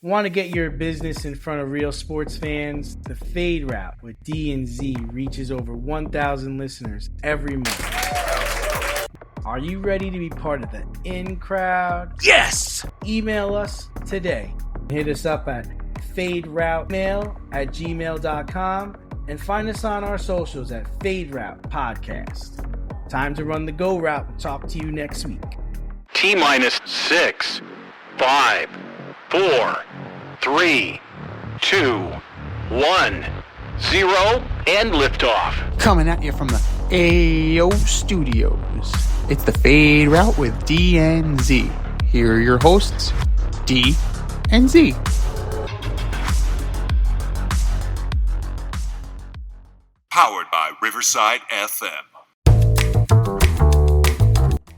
Want to get your business in front of real sports fans? The Fade Route with D and Z reaches over 1,000 listeners every2 months. Are you ready to be part of the in crowd? Yes! Email us today. Hit us up at faderoutemail@gmail.com and find us on our socials at Fade Route Podcast. Time to run the go route and talk to you next week. T-minus 6, 5, 4, 3, 2, 1, 0, and liftoff. Coming at you from the AO Studios. It's the Fade Route with D and Z. Here are your hosts, D and Z. Powered by Riverside FM.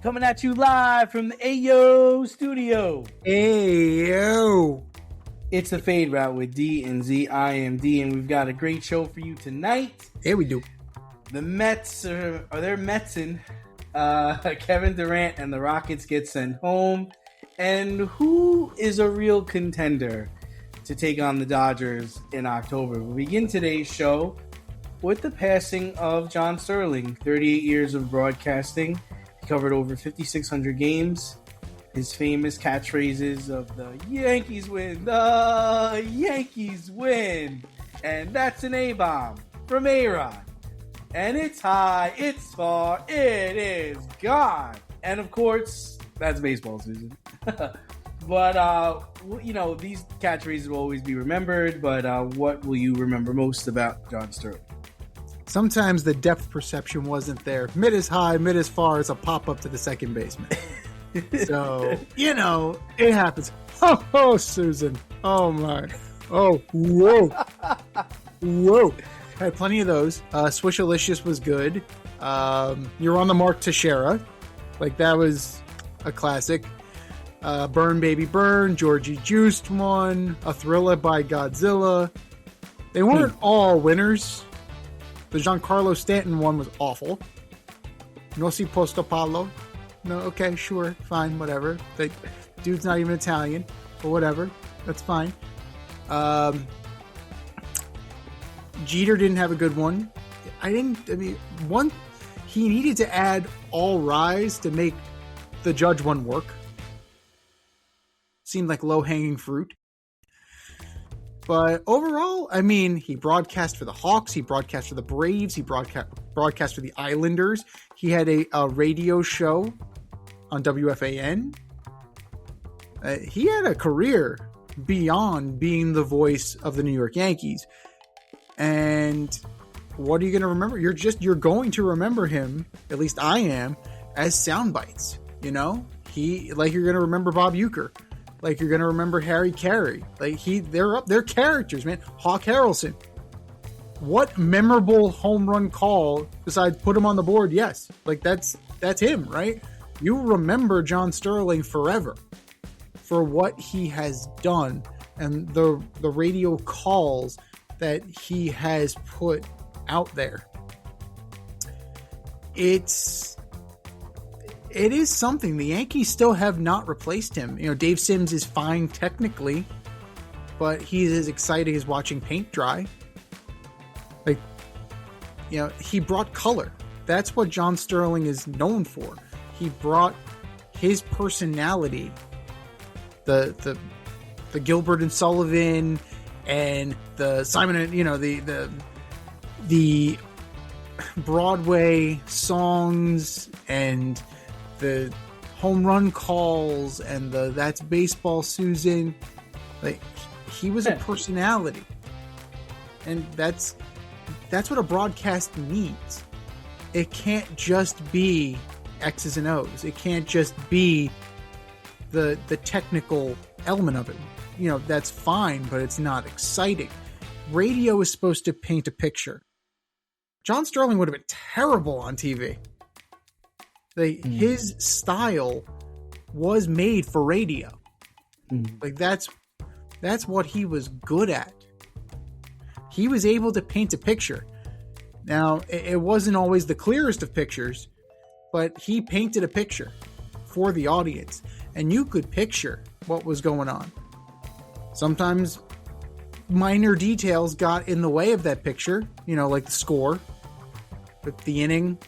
Coming at you live from the AO Studio. AO. It's the Fade Route with D and Z. I am D, and we've got a great show for you tonight. Here we do. The Mets are they're Metsing. Kevin Durant and the Rockets get sent home. And who is a real contender to take on the Dodgers in October? We'll begin today's show with the passing of John Sterling. 38 years of broadcasting. He covered over 5,600 games. His famous catchphrases of the Yankees win, the Yankees win. And that's an A-bomb from A-Rod. And it's high, it's far, it is gone. And of course, that's baseball, Susan. But, these catchphrases will always be remembered. But what will you remember most about John Sterling? Sometimes the depth perception wasn't there. Mid is high, mid is far. It's a pop-up to the second baseman. So, it happens. Oh, Susan. Oh, my. Oh, whoa. Whoa. Had plenty of those. Swishalicious was good. You're on the Mark Teixeira. Like, that was a classic. Burn, Baby Burn. Georgie Juiced one. A Thriller by Godzilla. They weren't all winners. The Giancarlo Stanton one was awful. No si posto Paulo. No, okay, sure, fine, whatever. The dude's not even Italian, but whatever. That's fine. Jeter didn't have a good one. He needed to add All Rise to make the Judge one work. Seemed like low-hanging fruit. But overall, he broadcast for the Hawks, he broadcast for the Braves, he broadcast for the Islanders. He had a radio show on WFAN. He had a career beyond being the voice of the New York Yankees. And what are you going to remember? You're going to remember him, at least I am, as sound bites. You're going to remember Bob Uecker. Like you're going to remember Harry Carey. They're characters, man. Hawk Harrelson. What memorable home run call besides put him on the board? Yes. That's him, right? You remember John Sterling forever for what he has done and the radio calls that he has put out there. It is something. The Yankees still have not replaced him. Dave Sims is fine technically, but he's as exciting as watching paint dry. He brought color. That's what John Sterling is known for. He brought his personality, the Gilbert and Sullivan and the Simon and the Broadway songs and the home run calls and the That's Baseball Susan. He was a personality. And that's what a broadcast needs. It can't just be X's and O's. It can't just be the technical element of it. That's fine, but it's not exciting. Radio is supposed to paint a picture. John Sterling would have been terrible on TV. His style was made for radio. That's what he was good at. He was able to paint a picture. Now, it wasn't always the clearest of pictures, but he painted a picture for the audience, and you could picture what was going on. Sometimes minor details got in the way of that picture, like the score, the inning,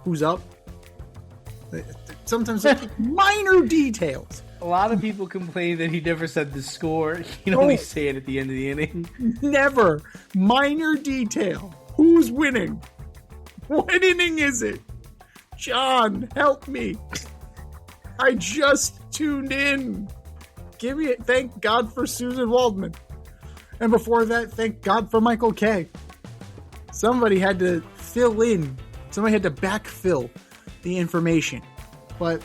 who's up. Sometimes like minor details. A lot of people complain that he never said the score. He'd only say it at the end of the inning. Never. Minor detail. Who's winning? What inning is it? John, help me. I just tuned in. Give me it. Thank God for Susan Waldman. And before that, thank God for Michael Kay. Somebody had to fill in. Somebody had to backfill the information. But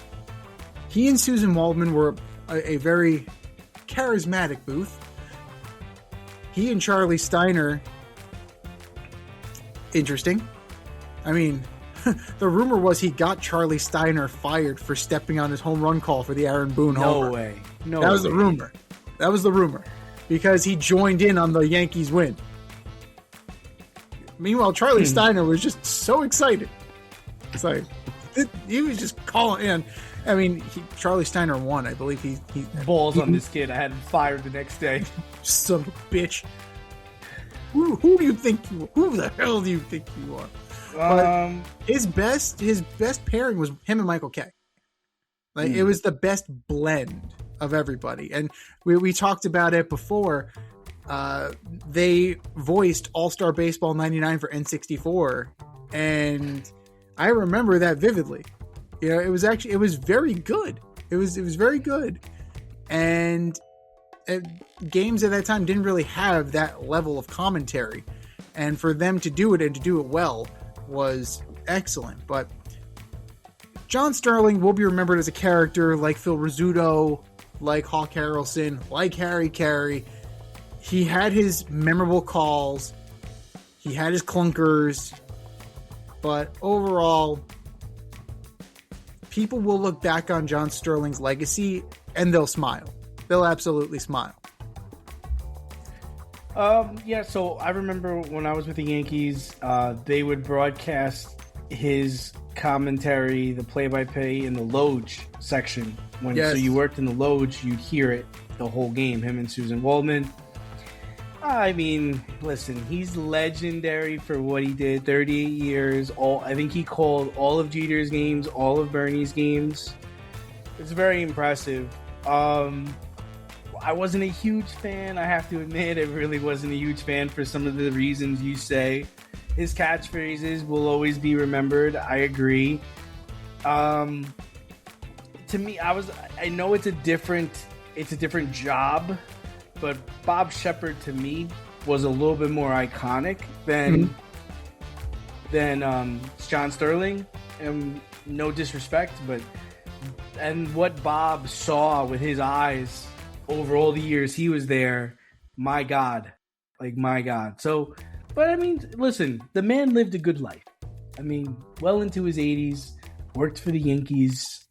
he and Susan Waldman were a very charismatic booth. He and Charlie Steiner, interesting. I mean, the rumor was he got Charlie Steiner fired for stepping on his home run call for the Aaron Boone homer. No way. That was the rumor. That was the rumor. Because he joined in on the Yankees win. Meanwhile, Charlie Steiner was just so excited. It's like, he was just calling in. I mean, Charlie Steiner won. I believe he balls on this kid. I had him fired the next day. Son of a bitch. Who do you think you are? Who the hell do you think you are? But his best pairing was him and Michael Kay. Like it was the best blend of everybody. And we talked about it before. They voiced All-Star Baseball 99 for N64, and I remember that vividly. It was very good. It was very good. And games at that time didn't really have that level of commentary. And for them to do it and to do it well was excellent. But John Sterling will be remembered as a character like Phil Rizzuto, like Hawk Harrelson, like Harry Carey. He had his memorable calls. He had his clunkers. But overall, people will look back on John Sterling's legacy and they'll smile. They'll absolutely smile. Yeah, so I remember when I was with the Yankees, they would broadcast his commentary, the play-by-play in the Loge section. So you worked in the Loge, you'd hear it the whole game, him and Susan Waldman. I mean, listen, he's legendary for what he did. 38 years. I think he called all of Jeter's games, all of Bernie's games. It's very impressive. I wasn't a huge fan, I have to admit. I really wasn't a huge fan for some of the reasons you say. His catchphrases will always be remembered. I agree. To me, I know it's a different job, but Bob Shepard to me was a little bit more iconic than John Sterling. And no disrespect, and what Bob saw with his eyes over all the years he was there, my God. So, but I mean, listen, the man lived a good life. I mean, well into his 80s, worked for the Yankees.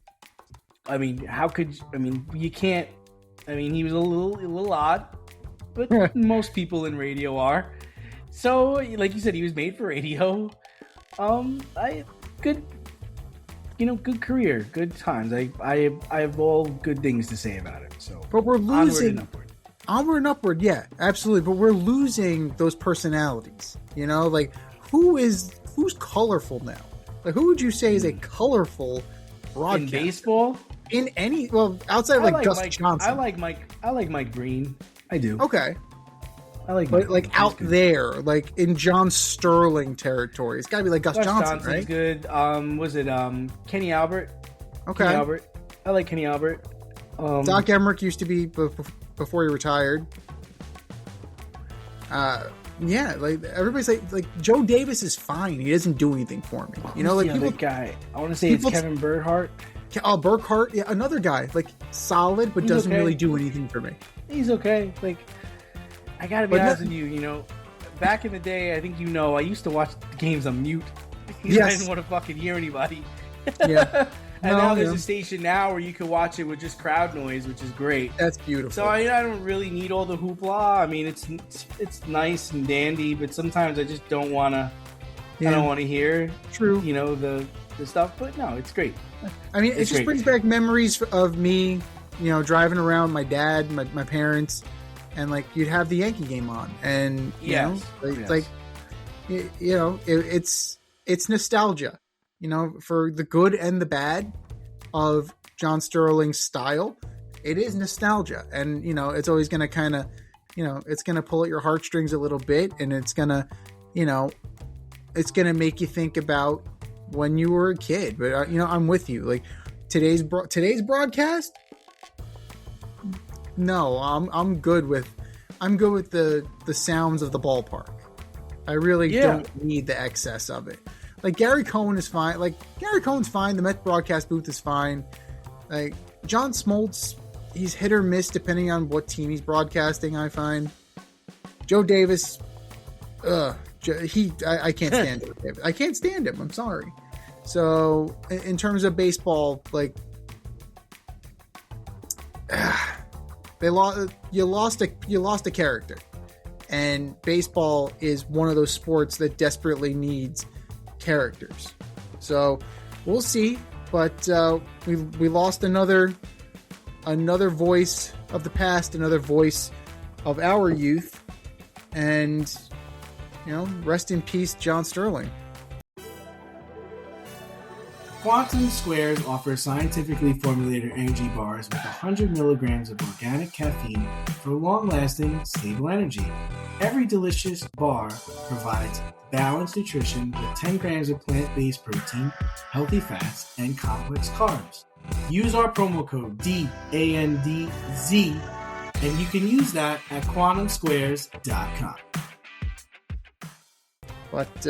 I mean, you can't. I mean, he was a little odd, but most people in radio are. So, like you said, he was made for radio. Good career, good times. I have all good things to say about him. So, but we're losing onward and upward. Yeah, absolutely. But we're losing those personalities. Like who's colorful now? Like who would you say is a colorful broadcaster? In baseball? In any outside of Gus Johnson. I like Mike Green. I do. Okay. I like Mike. Like out there, like in John Sterling territory. It's gotta be like Gus Johnson, right? Good. Was it Kenny Albert? Okay. Kenny Albert. I like Kenny Albert. Doc Emmerich used to be before he retired. Yeah, like everybody's like Joe Davis is fine. He doesn't do anything for me. That guy. I want to say it's Kevin Burkhardt. Oh, Burkhardt, yeah, another guy, like solid, but doesn't really do anything for me. He's okay. Like, I gotta be honest with you. Back in the day, I think I used to watch the games on mute. I didn't want to fucking hear anybody. Yeah. And now there's a station now where you can watch it with just crowd noise, which is great. That's beautiful. So I don't really need all the hoopla. I mean, it's nice and dandy, but sometimes I just don't want to. Yeah. I don't want to hear. True. The stuff, but no, it's great. I mean, it just brings back memories of me, driving around my dad, my parents, and like you'd have the Yankee game on, and it's nostalgia, for the good and the bad of John Sterling's style. It is nostalgia, and it's always going to kind of, it's going to pull at your heartstrings a little bit, and it's going to, it's going to make you think about when you were a kid. But I'm with you. Like today's broadcast. No, I'm good with the sounds of the ballpark. I really don't need the excess of it. Like Gary Cohen is fine. Like Gary Cohen's fine. The Mets broadcast booth is fine. Like John Smoltz, he's hit or miss depending on what team he's broadcasting. I find Joe Davis, I can't stand it. I can't stand him. I'm sorry. So in terms of baseball, like you lost a character, and baseball is one of those sports that desperately needs characters. So we'll see, but we lost another voice of the past, another voice of our youth, and rest in peace, John Sterling. Quantum Squares offers scientifically formulated energy bars with 100 milligrams of organic caffeine for long-lasting, stable energy. Every delicious bar provides balanced nutrition with 10 grams of plant-based protein, healthy fats, and complex carbs. Use our promo code DANDZ, and you can use that at quantumsquares.com. But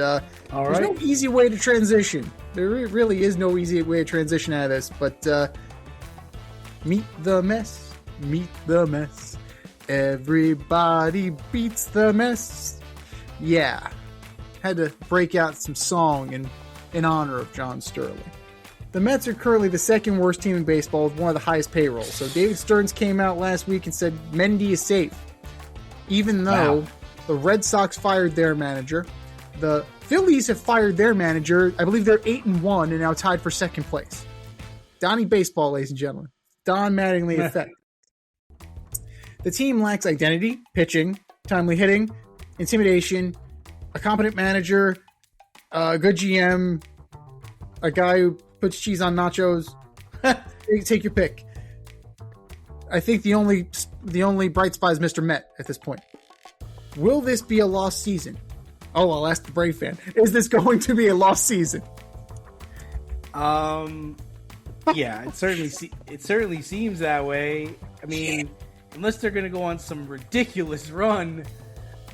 all there's right. no easy way to transition. There really is no easy way to transition out of this. But meet the mess. Meet the mess. Everybody beats the mess. Yeah. Had to break out some song in honor of John Sterling. The Mets are currently the second worst team in baseball with one of the highest payrolls. So David Stearns came out last week and said Mendy is safe. Even though the Red Sox fired their manager. The Phillies have fired their manager. I believe they're 8-1 and now tied for second place. Donnie Baseball, ladies and gentlemen. Don Mattingly effect. The team lacks identity, pitching, timely hitting, intimidation, a competent manager, a good GM, a guy who puts cheese on nachos. Take your pick. I think the only bright spot is Mr. Met at this point. Will this be a lost season? Oh, I'll ask the Brave fan. Is this going to be a lost season? Yeah, it certainly seems that way. I mean, unless they're going to go on some ridiculous run,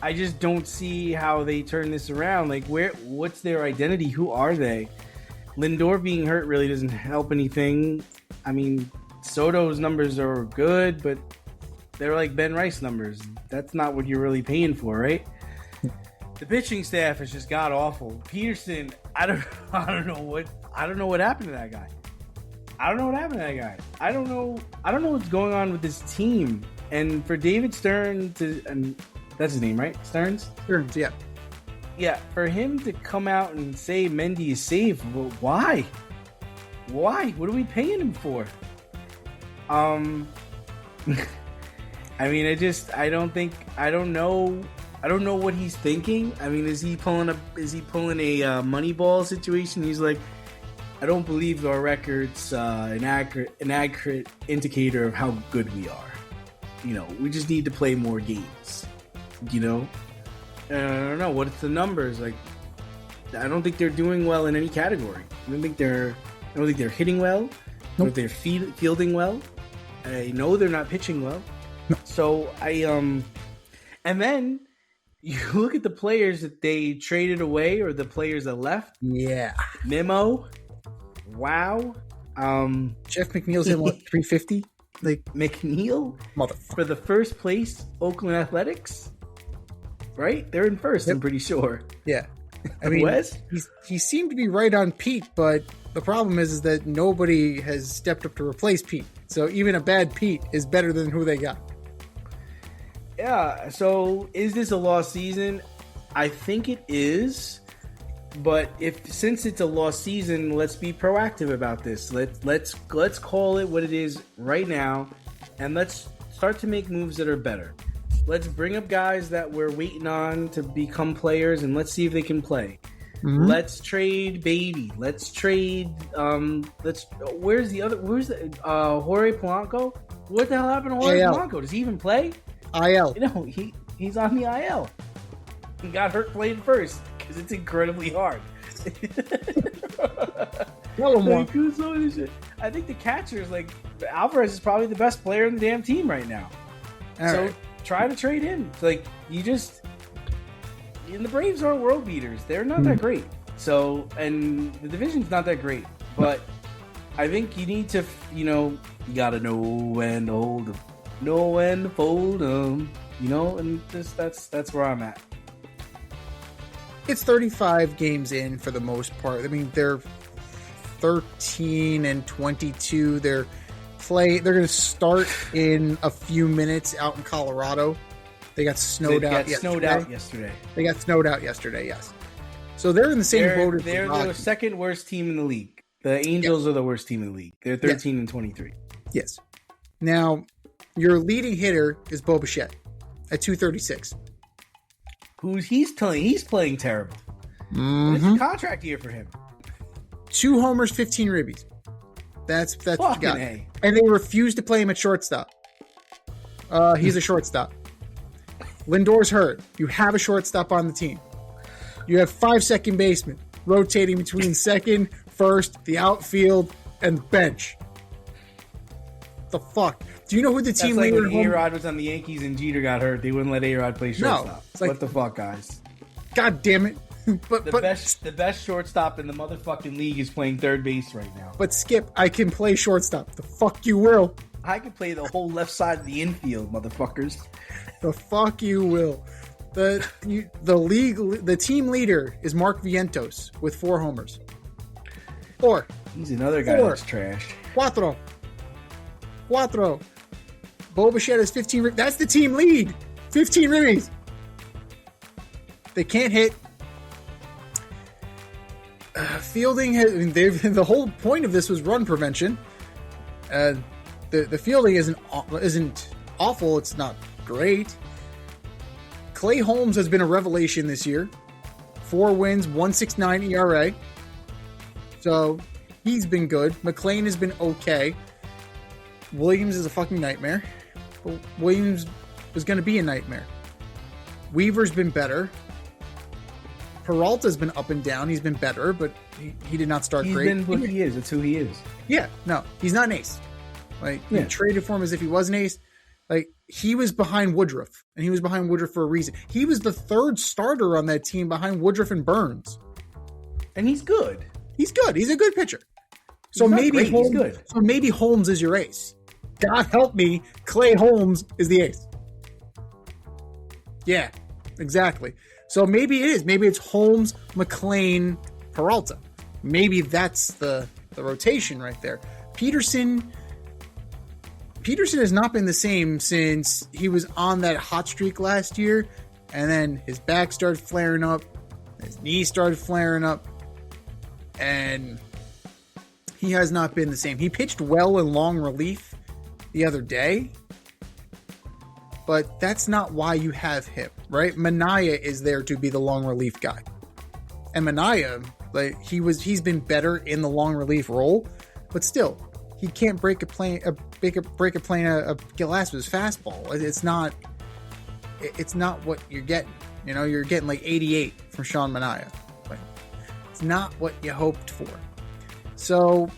I just don't see how they turn this around. Like, what's their identity? Who are they? Lindor being hurt really doesn't help anything. I mean, Soto's numbers are good, but they're like Ben Rice numbers. That's not what you're really paying for, right? The pitching staff is just god awful. Peterson, I don't know what happened to that guy. I don't know what's going on with this team. And for David Stearns and that's his name, right? Stearns, yeah. Yeah, for him to come out and say Mendy is safe, well, why? What are we paying him for? I mean, I don't know what he's thinking. I mean, is he pulling a Moneyball situation? He's like, I don't believe our record's an accurate indicator of how good we are. We just need to play more games. I don't know what's the numbers like. I don't think they're doing well in any category. I don't think they're hitting well. Nope. I don't think they're fielding well. I know they're not pitching well. No. So and then you look at the players that they traded away or the players that left. Yeah. Memo. Wow. Jeff McNeil's in what, 350? Like McNeil? Motherfucker. For the first place Oakland Athletics? Right? They're in first, yep. I'm pretty sure. Yeah. I mean, Wes? he seemed to be right on Pete, but the problem is that nobody has stepped up to replace Pete. So even a bad Pete is better than who they got. Yeah, so is this a lost season? I think it is. But since it's a lost season, let's be proactive about this. Let's call it what it is right now and let's start to make moves that are better. Let's bring up guys that we're waiting on to become players, and let's see if they can play. Mm-hmm. Let's trade Beatty. Let's trade. Where's the Jorge Polanco? What the hell happened to Jorge Polanco? Does he even play? IL. No, he's on the IL. He got hurt playing first because it's incredibly hard. I think the catchers, like Alvarez, is probably the best player in the damn team right now. So try to trade him. Like and the Braves aren't world beaters. They're not that great. So, and the division's not that great. But I think you need to, you gotta know when to hold them, know when to fold them, and just that's where I'm at. It's 35 games in for the most part. I mean, they're 13 and 22. They're going to start in a few minutes out in Colorado. They got snowed out yesterday. They got snowed out yesterday, yes. So they're in the same boat as they're the second worst team in the league. The Angels are the worst team in the league. They're 13 and 23. Yes. Now, your leading hitter is Bo Bichette at 236. He's playing terrible. Mm-hmm. It's a contract year for him. 2 homers, 15 ribbies. That's what you got. A. And they refuse to play him at shortstop. He's a shortstop. Lindor's hurt. You have a shortstop on the team. You have 5 second basemen rotating between second, first, the outfield, and the bench. The fuck? Do you know who the team leader? When A-Rod was on the Yankees and Jeter got hurt, they wouldn't let A-Rod play shortstop. No, it's like, what the fuck, guys? God damn it! The best shortstop in the motherfucking league is playing third base right now. But Skip, I can play shortstop. The fuck you will. I can play the whole left side of the infield, motherfuckers. The fuck you will. The team leader is Mark Vientos with 4 homers. 4. He's another guy that's trash. Cuatro. Bo Bichette has 15. That's the team lead. 15 ribbies. They can't hit. Fielding the whole point of this was run prevention. The fielding isn't awful. It's not great. Clay Holmes has been a revelation this year. 4 wins, 1.69 ERA. So he's been good. McClain has been okay. Williams is a fucking nightmare. Williams was going to be a nightmare. Weaver's been better. Peralta's been up and down. He's been better, but he did not start great. He's been what he is. It's who he is. Yeah, no, he's not an ace. You traded for him as if he was an ace. He was behind Woodruff, and he was behind Woodruff for a reason. He was the 3rd starter on that team behind Woodruff and Burns. And he's good. He's good. He's a good pitcher. So maybe Holmes is your ace. God help me, Clay Holmes is the ace. Yeah, exactly. So maybe it is. Maybe it's Holmes, McClain, Peralta. Maybe that's the rotation right there. Peterson has not been the same since he was on that hot streak last year, and then his back started flaring up, his knee started flaring up, and he has not been the same. He pitched well in long relief the other day, but that's not why you have him, right? Minaya is there to be the long relief guy. And Minaya, he's been better in the long relief role, but still, he can't break a glass with his fastball. It's not what you're getting. You're getting like 88 from Sean Minaya. It's not what you hoped for. So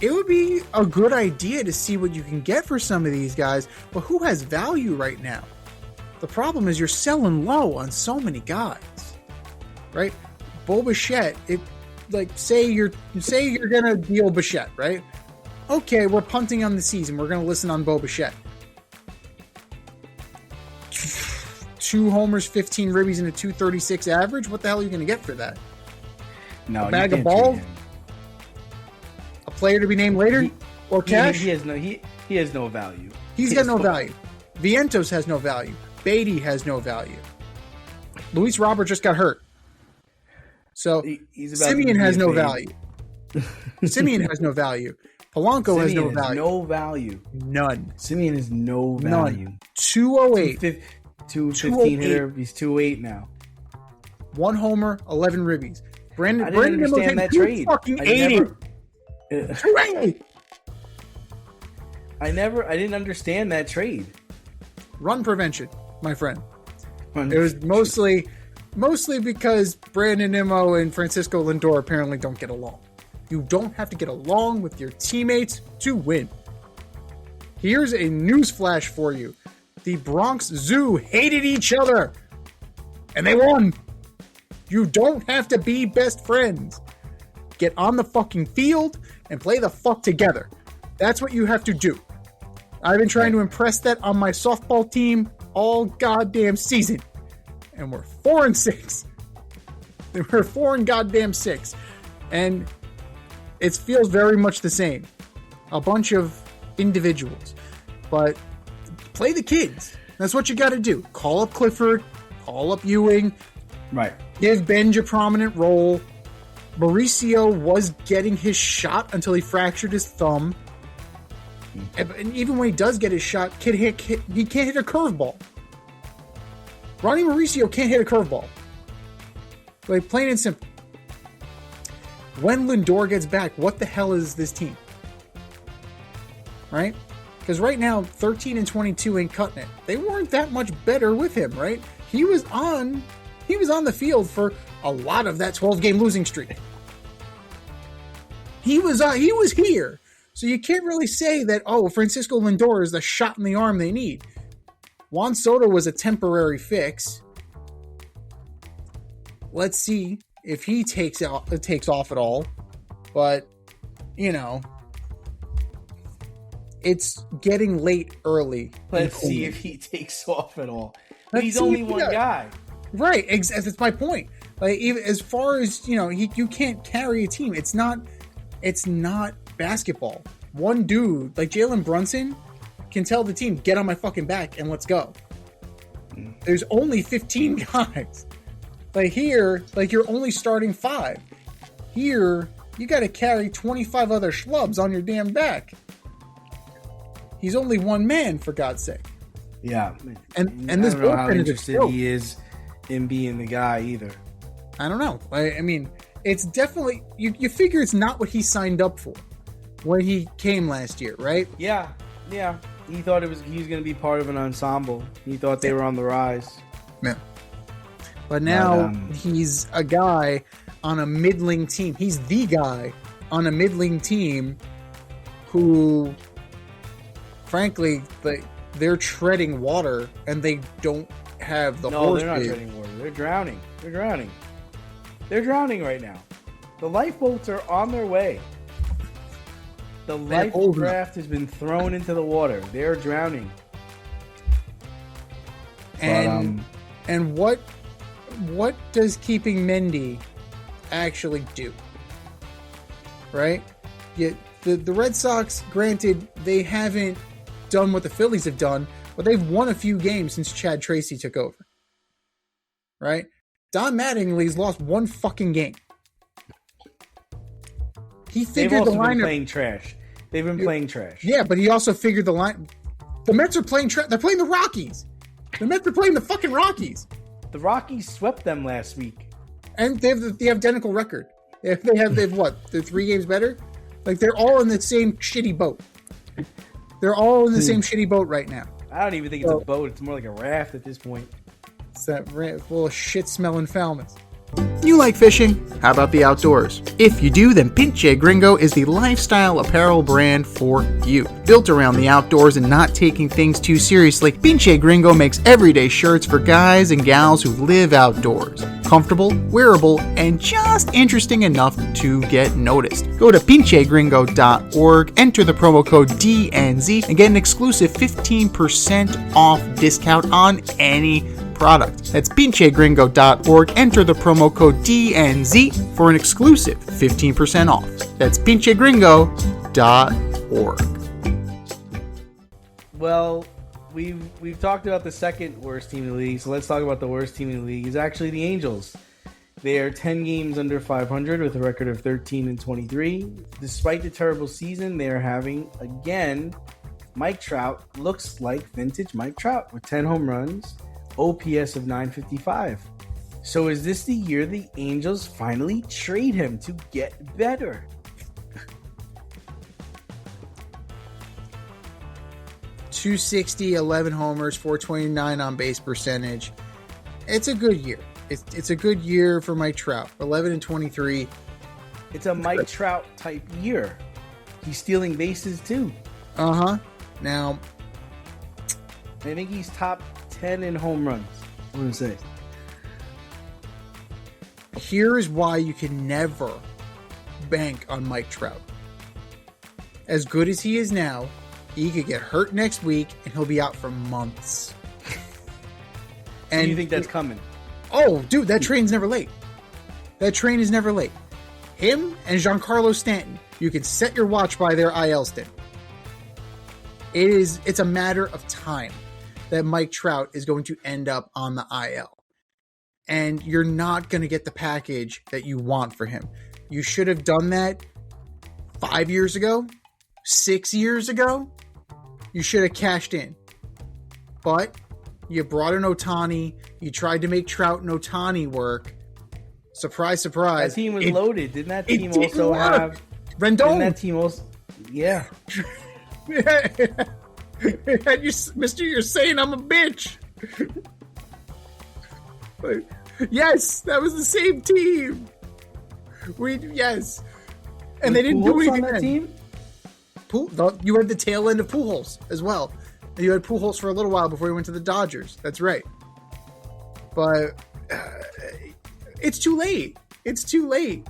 it would be a good idea to see what you can get for some of these guys. But who has value right now? The problem is you're selling low on so many guys, right? Bo Bichette, say you're gonna deal Bichette, right? Okay, we're punting on the season. We're gonna listen on Bo Bichette. 2 homers, 15 ribbies, and a 236 average. What the hell are you gonna get for that? No, a bag of balls. A player to be named later, or cash? He has no value. He's got no value. Vientos has no value. Beatty has no value. Luis Robert just got hurt. So Simeon has no value. Simeon has no value. Polanco has no Simeon value. No value. None. Simeon has no value. None. 208. 215 hitter. He's 208 now. 1 homer, 11 ribbies. I didn't understand that trade. Fucking 80. I didn't understand that trade. Run prevention, my friend. It was mostly because Brandon Nimmo and Francisco Lindor apparently don't get along. You don't have to get along with your teammates to win. Here's a news flash for you. The Bronx Zoo hated each other, and they won. You don't have to be best friends. Get on the fucking field and play the fuck together. That's what you have to do. I've been trying to impress that on my softball team all goddamn season. And we're 4-6. We're 4-6. And it feels very much the same. A bunch of individuals. But play the kids. That's what you got to do. Call up Clifford. Call up Ewing. Right. Give Benj a prominent role. Mauricio was getting his shot until he fractured his thumb. And even when he does get his shot, he can't hit a curveball. Ronnie Mauricio can't hit a curveball. Like, plain and simple. When Lindor gets back, what the hell is this team? Right? Because right now, 13-22 ain't cutting it. They weren't that much better with him, right? He was on the field for a lot of that 12-game losing streak. He was here. So you can't really say that, Francisco Lindor is the shot in the arm they need. Juan Soto was a temporary fix. Let's see if he takes off at all. But, it's getting late early. Let's see if he takes off at all. But he's only one guy. Right, that's my point. Like, even as far as you can't carry a team. It's not basketball. One dude like Jalen Brunson can tell the team, "Get on my fucking back and let's go." There's only 15 guys. Like here, you're only starting 5. Here, you got to carry 25 other schlubs on your damn back. He's only one man, for God's sake. Yeah, and this I don't know how bullpen interested he is in being the guy either. I don't know. I mean, it's definitely you figure it's not what he signed up for when he came last year, right? Yeah. He thought he was going to be part of an ensemble. He thought they were on the rise. Yeah. But now he's a guy on a middling team. He's the guy on a middling team who, frankly, they're treading water and they don't have the horse. No, they're not treading water. They're drowning. They're drowning right now. The lifeboats are on their way. The life raft has been thrown into the water. They're drowning. And what does keeping Mendy actually do? Right? The Red Sox, granted, they haven't done what the Phillies have done, but they've won a few games since Chad Tracy took over. Right? Don Mattingly's lost one fucking game. He figured the lineup. They've been playing trash. Yeah, but he also figured the line. The Mets are playing trash. They're playing the Rockies. The Mets are playing the fucking Rockies. The Rockies swept them last week, and they have the identical record. They have what? They're 3 games better. Like, they're all in the same shitty boat. They're all in the same shitty boat right now. I don't even think it's a boat. It's more like a raft at this point. It's that full of shit-smelling foulness. You like fishing? How about the outdoors? If you do, then Pinche Gringo is the lifestyle apparel brand for you. Built around the outdoors and not taking things too seriously, Pinche Gringo makes everyday shirts for guys and gals who live outdoors. Comfortable, wearable, and just interesting enough to get noticed. Go to pinchegringo.org, enter the promo code DNZ, and get an exclusive 15% off discount on any product. That's pinchegringo.org. Enter the promo code DNZ for an exclusive 15% off. That's pinchegringo.org. Well, we've talked about the second worst team in the league, so let's talk about the worst team in the league. It's actually the Angels. They are 10 games under 500 with a record of 13-23. Despite the terrible season they are having, again, Mike Trout looks like vintage Mike Trout with 10 home runs, OPS of 955. So is this the year the Angels finally trade him to get better? .260, 11 homers, 429 on base percentage. It's a good year. It's a good year for Mike Trout. 11-23. It's a Mike Trout type year. He's stealing bases too. Uh-huh. Now, I think he's top 10 in home runs. I'm going to say. Here's why you can never bank on Mike Trout. As good as he is now, he could get hurt next week and he'll be out for months. And do you think that's coming? Oh, dude, that train's never late. That train is never late. Him and Giancarlo Stanton, you can set your watch by their IL stint. It's a matter of time that Mike Trout is going to end up on the IL. And you're not going to get the package that you want for him. You should have done that 5 years ago, 6 years ago. You should have cashed in. But you brought in Ohtani. You tried to make Trout and Ohtani work. Surprise, surprise. That team was loaded. Didn't that team also have... Rendon. Didn't that team also... Yeah. Mister, you're saying I'm a bitch. Yes, that was the same team. Yes. And they didn't do anything on that team? You had the tail end of Pujols as well. You had Pujols for a little while before he went to the Dodgers. That's right. But it's too late. It's too late.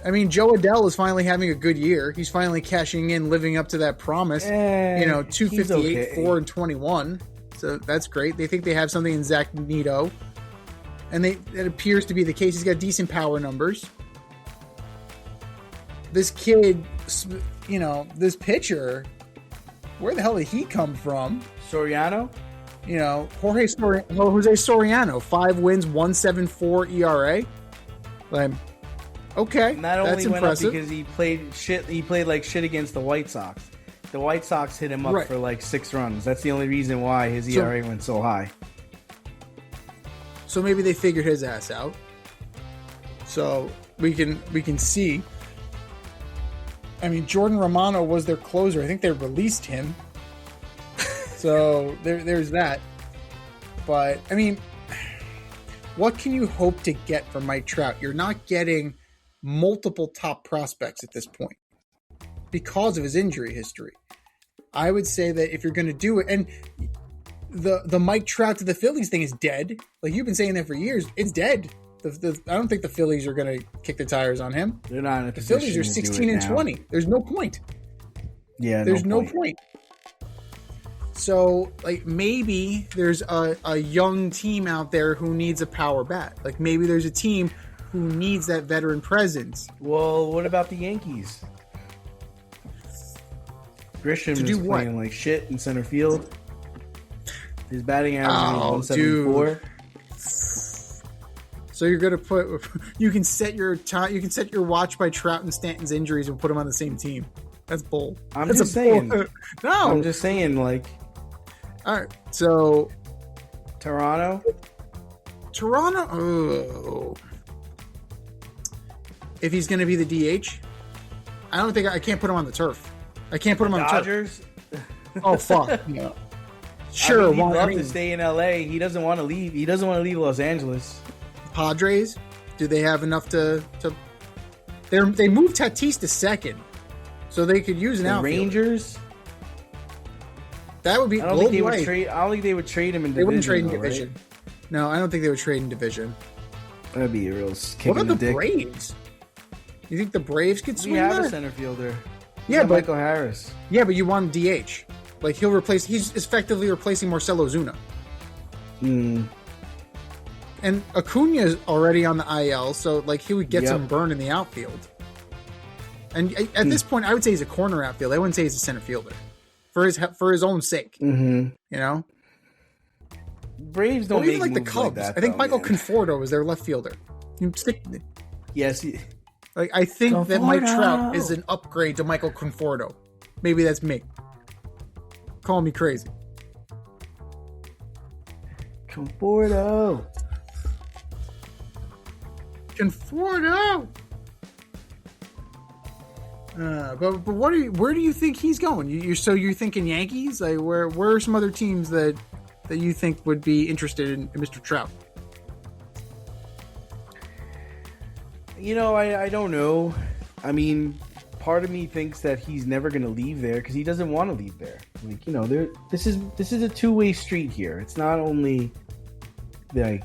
I mean, Joe Adele is finally having a good year. He's finally cashing in, living up to that promise. 258, okay. 4-21. So that's great. They think they have something in Zach Neto. And it appears to be the case. He's got decent power numbers. This kid, this pitcher, where the hell did he come from? Soriano? Jose Soriano, 5 wins, 1.74 ERA. Like, okay, not only that's went impressive. up because he played like shit against the White Sox. The White Sox hit him up for like 6 runs. That's the only reason why his ERA went so high. So maybe they figured his ass out. So we can see. I mean, Jordan Romano was their closer. I think they released him. So there's that. But I mean, what can you hope to get from Mike Trout? You're not getting multiple top prospects at this point because of his injury history. I would say that if you're going to do it, and the Mike Trout to the Phillies thing is dead. Like you've been saying that for years. It's dead. I don't think the Phillies are going to kick the tires on him. They're not in a The Phillies are 16-20. There's no point. Yeah, there's no point. So, like, maybe there's a young team out there who needs a power bat. Like, maybe there's a team who needs that veteran presence. Well, what about the Yankees? Grisham is playing like shit in center field. His batting average is 174. Dude. So you're gonna you can set your watch by Trout and Stanton's injuries and put them on the same team. That's bold. I'm just saying. No, I'm just saying. Like, all right. So Toronto. Oh. If he's gonna be the DH, I can't put him on the turf. I can't put him on the Dodgers. Oh fuck. No. Sure. He'd love to stay in LA. He doesn't want to leave. He doesn't want to leave Los Angeles. Padres, do they have enough to they moved Tatis to second, so they could use an outfield. Rangers. That would be. I don't think they would trade. I don't think they would trade him in division. They wouldn't trade in division. Right? No, I don't think they would trade in division. That'd be a real kick What in the about the dick. Braves? You think the Braves could swing We have that? a center fielder. Yeah, but Michael Harris. Yeah, but you want him DH. Like he's effectively replacing Marcell Ozuna. And Acuna is already on the IL, so like he would get some burn in the outfield. And at this point, I would say he's a corner outfield. I wouldn't say he's a center fielder for his own sake. Mm-hmm. You know, Braves don't even make like the moves Cubs. like that, I think though, Michael man. Conforto was their left fielder. You stick. Yes. Like I think that Mike Conforto. Trout is an upgrade to Michael Conforto. Maybe that's me. Call me crazy. Conforto. Conforto. But where do you think he's going? You're thinking Yankees? Like where are some other teams that you think would be interested in Mr. Trout? I don't know. I mean, part of me thinks that he's never going to leave there because he doesn't want to leave there. Like, this is a two-way street here. It's not only like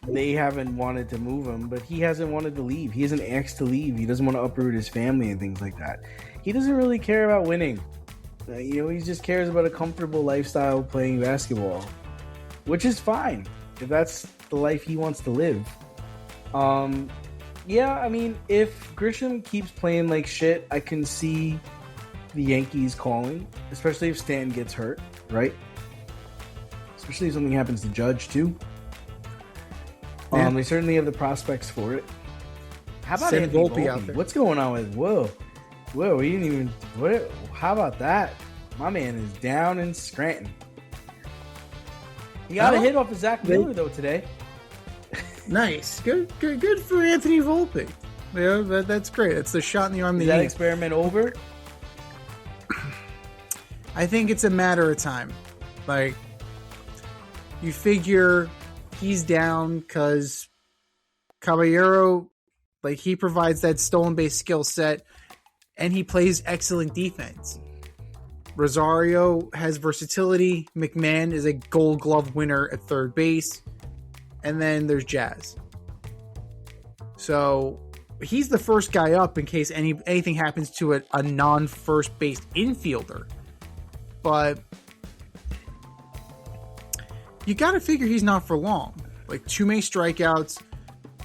they haven't wanted to move him, but he hasn't wanted to leave. He hasn't asked to leave. He doesn't want to uproot his family and things like that. He doesn't really care about winning. He just cares about a comfortable lifestyle playing basketball, which is fine if that's the life he wants to live. Yeah, I mean, if Grisham keeps playing like shit, I can see the Yankees calling, especially if Stanton gets hurt, right? Especially if something happens to Judge, too. Yeah. They certainly have the prospects for it. How about Send Anthony Volpe out there. What's going on with Whoa, we didn't even... How about that? My man is down in Scranton. He got a hit off of Zach Miller, though, today. Nice. Good for Anthony Volpe. Yeah, that's great. That's the shot in the arm of Is the that Yankees. experiment over? I think it's a matter of time. Like, you figure he's down because Caballero, like, he provides that stolen base skill set and he plays excellent defense. Rosario has versatility. McMahon is a Gold Glove winner at third base. And then there's Jazz. So he's the first guy up in case anything happens to a non-first base infielder. But you got to figure he's not for long. Like too many strikeouts,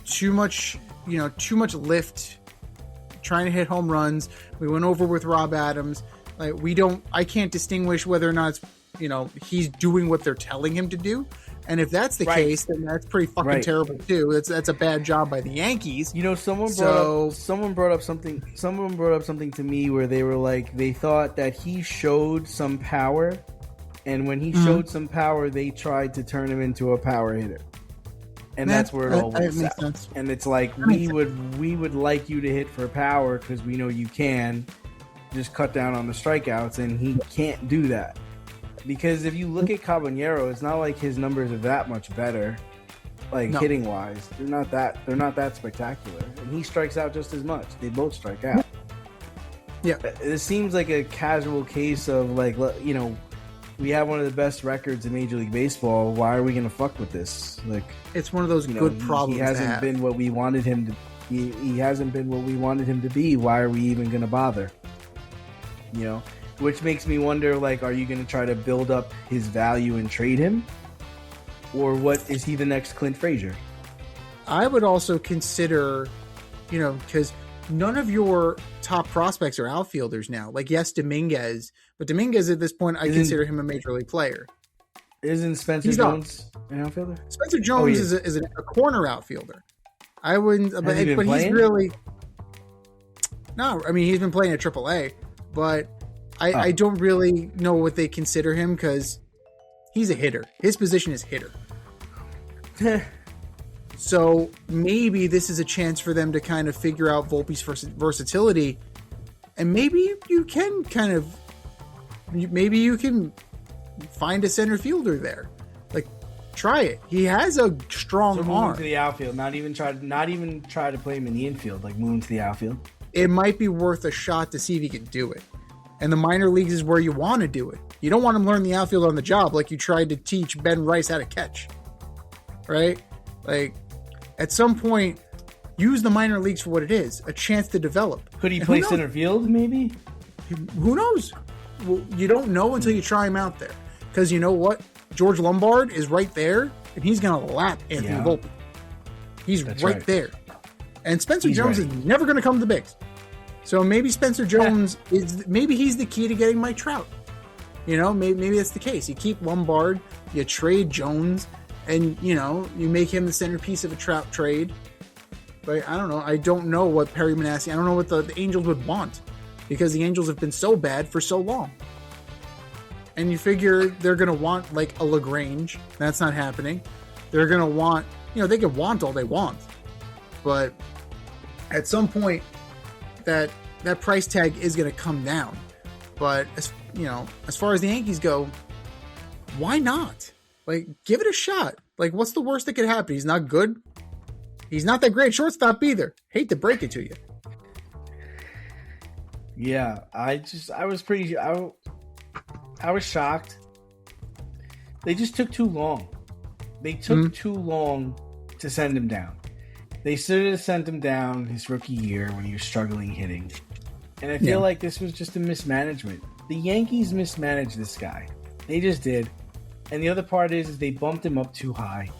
too much lift, trying to hit home runs. We went over with Rob Adams. Like I can't distinguish whether or not it's, he's doing what they're telling him to do. And if that's the case, then that's pretty fucking terrible too. That's a bad job by the Yankees. Someone brought up something to me where they were like, they thought that he showed some power, and when he showed some power, they tried to turn him into a power hitter. And that's where it all went south. And it's like we would like you to hit for power because we know you can. Just cut down on the strikeouts, and he can't do that. Because if you look at Caballero, it's not like his numbers are that much better, hitting wise. They're not that spectacular. And he strikes out just as much. They both strike out. Yeah. It seems like a casual case of we have one of the best records in Major League Baseball. Why are we going to fuck with this? It's one of those good problems. He hasn't been what we wanted him to. He hasn't been what we wanted him to be. Why are we even going to bother? Which makes me wonder, are you going to try to build up his value and trade him? Or what, is he the next Clint Frazier? I would also consider, because none of your top prospects are outfielders now. Yes, Dominguez, but Dominguez at this point, I consider him a major league player. Isn't Spencer Jones an outfielder? Spencer Jones is a corner outfielder. I wouldn't, but he's really... No, I mean, he's been playing at AAA, but... I don't really know what they consider him because he's a hitter. His position is hitter. So maybe this is a chance for them to kind of figure out Volpe's versatility, and maybe you can find a center fielder there. Try it. He has a strong arm. Move him to the outfield. Not even try to play him in the infield. Move him to the outfield. It might be worth a shot to see if he can do it. And the minor leagues is where you want to do it. You don't want him to learn the outfield on the job like you tried to teach Ben Rice how to catch. Right? At some point, use the minor leagues for what it is. A chance to develop. Could he play center field, maybe? Who knows? Well, you don't know until you try him out there. Because you know what? George Lombard is right there, and he's going to lap Anthony Volpe. He's right there. And Spencer Jones is never going to come to the bigs. So maybe Spencer Jones maybe he's the key to getting Mike Trout. Maybe that's the case. You keep Lombard, you trade Jones, and you make him the centerpiece of a Trout trade. Like, I don't know. I don't know what Perry Manasseh, I don't know what the Angels would want, because the Angels have been so bad for so long. And you figure they're going to want like a LaGrange. That's not happening. They're going to want, they can want all they want. But at some point, that price tag is going to come down. But, as far as the Yankees go, why not? Like, give it a shot. Like, what's the worst that could happen? He's not good. He's not that great shortstop either. Hate to break it to you. Yeah, I was shocked. They just took too long. They took too long to send him down. They should have sent him down his rookie year when he was struggling hitting. And I feel like this was just a mismanagement. The Yankees mismanaged this guy. They just did. And the other part is they bumped him up too high.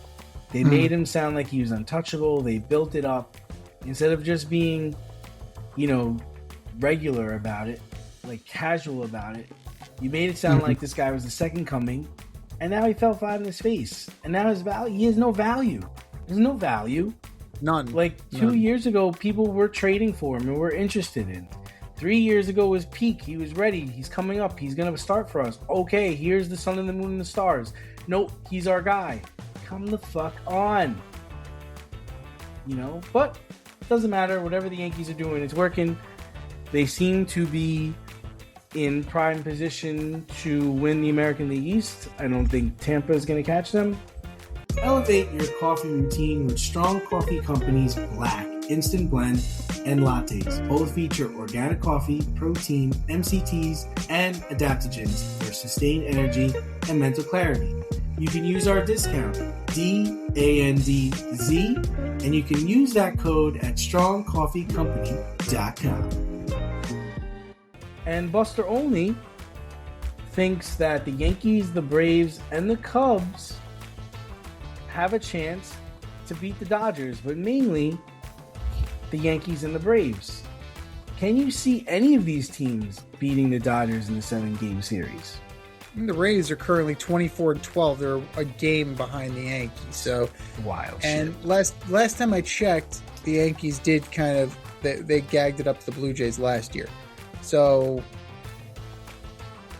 They made him sound like he was untouchable. They built it up. Instead of just being, regular about it, like casual about it, you made it sound like this guy was the second coming. And now he fell flat in his face. And now he has no value. There's no value. None. Like 2 years ago, people were trading for him and were interested in. 3 years ago was peak. He was ready. He's coming up. He's going to start for us. Okay, here's the sun and the moon and the stars. Nope, he's our guy. Come the fuck on. But it doesn't matter. Whatever the Yankees are doing, it's working. They seem to be in prime position to win the American League East. I don't think Tampa is going to catch them. Elevate your coffee routine with Strong Coffee Company's Black, Instant Blend, and Lattes. Both feature organic coffee, protein, MCTs, and adaptogens for sustained energy and mental clarity. You can use our discount, DANDZ, and you can use that code at strongcoffeecompany.com. And Buster Olney thinks that the Yankees, the Braves, and the Cubs have a chance to beat the Dodgers, but mainly the Yankees and the Braves. Can you see any of these teams beating the Dodgers in the 7-game series? The Rays are currently 24-12. They're a game behind the Yankees. So wild. And last time I checked, the Yankees did they gagged it up to the Blue Jays last year. So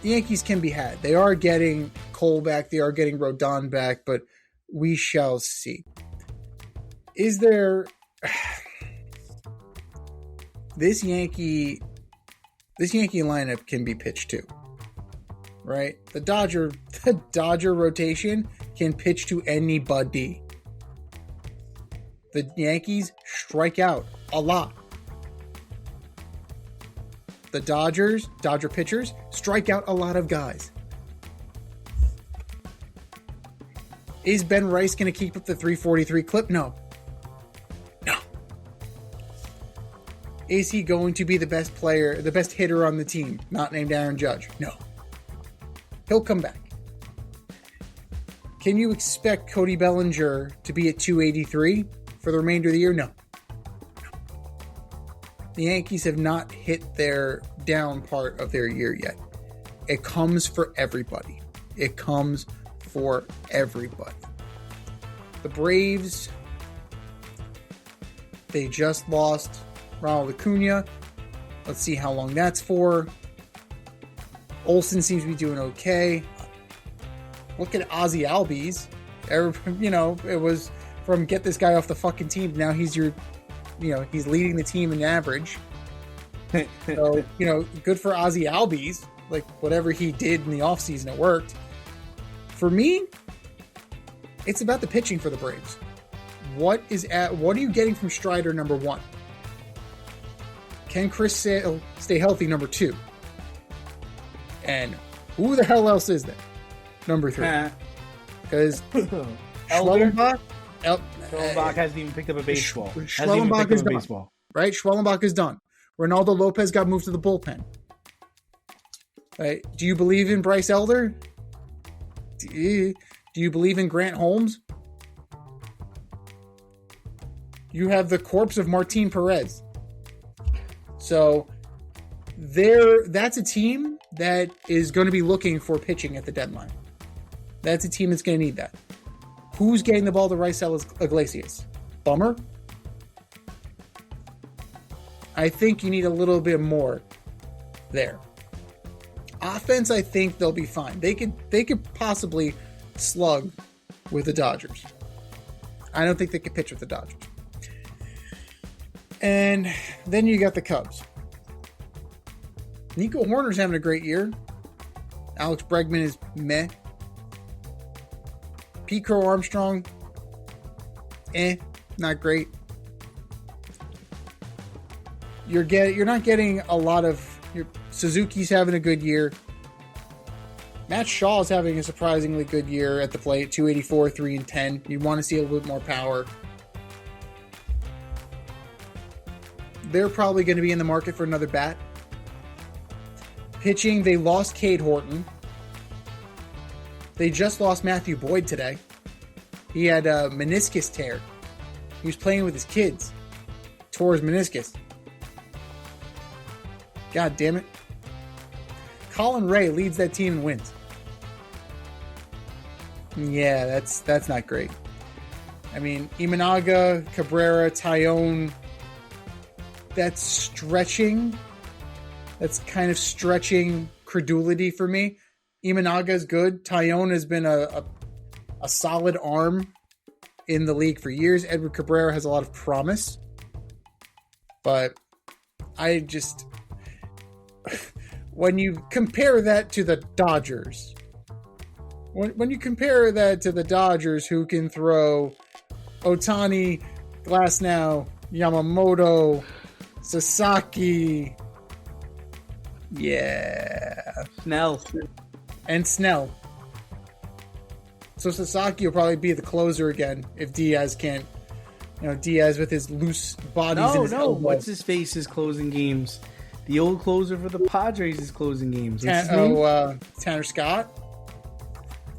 the Yankees can be had. They are getting Cole back. They are getting Rodon back, but we shall see. Is there this Yankee lineup can be pitched too, right? The Dodger rotation can pitch to anybody. The Yankees strike out a lot. The Dodger pitchers strike out a lot of guys. Is Ben Rice going to keep up the 343 clip? No. Is he going to be the best player, the best hitter on the team, not named Aaron Judge? No. He'll come back. Can you expect Cody Bellinger to be at 283 for the remainder of the year? No. The Yankees have not hit their down part of their year yet. It comes for everybody. The Braves, they just lost Ronald Acuna. Let's see how long that's for. Olsen seems to be doing okay. Look at Ozzie Albies. It was from get this guy off the fucking team. Now he's he's leading the team in average. So, good for Ozzie Albies. Like, whatever he did in the offseason, it worked. For me, it's about the pitching for the Braves. What are you getting from Strider, number 1? Can Chris Sale stay healthy, number 2? And who the hell else is there? Number 3. Because Schwellenbach hasn't even picked up a baseball. Schwellenbach is done. Right? Schwellenbach is done. Ronaldo Lopez got moved to the bullpen. Right? Do you believe in Bryce Elder? Do you believe in Grant Holmes? You have the corpse of Martin Perez. So that's a team that is going to be looking for pitching at the deadline. That's a team that's going to need that. Who's getting the ball to Raisel Iglesias? Bummer? I think you need a little bit more there. Offense, I think they'll be fine. They could possibly slug with the Dodgers. I don't think they could pitch with the Dodgers. And then you got the Cubs. Nico Horner's having a great year. Alex Bregman is meh. Pete Crow Armstrong, not great. You're not getting a lot of. Suzuki's having a good year. Matt Shaw's having a surprisingly good year at the plate. 284, 3-10. You want to see a little bit more power. They're probably going to be in the market for another bat. Pitching, they lost Cade Horton. They just lost Matthew Boyd today. He had a meniscus tear. He was playing with his kids. Tore his meniscus. God damn it. Colin Ray leads that team and wins. Yeah, that's not great. I mean, Imanaga, Cabrera, Tyone, that's stretching. That's kind of stretching credulity for me. Imanaga is good. Tyone has been a solid arm in the league for years. Edward Cabrera has a lot of promise. But I just... when you compare that to the Dodgers... When you compare that to the Dodgers, who can throw Ohtani, Glasnow, Yamamoto, Sasaki... Yeah. Snell. So Sasaki will probably be the closer again if Diaz can't. Diaz with his loose bodies in his elbow. What's his face is closing games. The old closer for the Padres is closing games. Tanner Scott?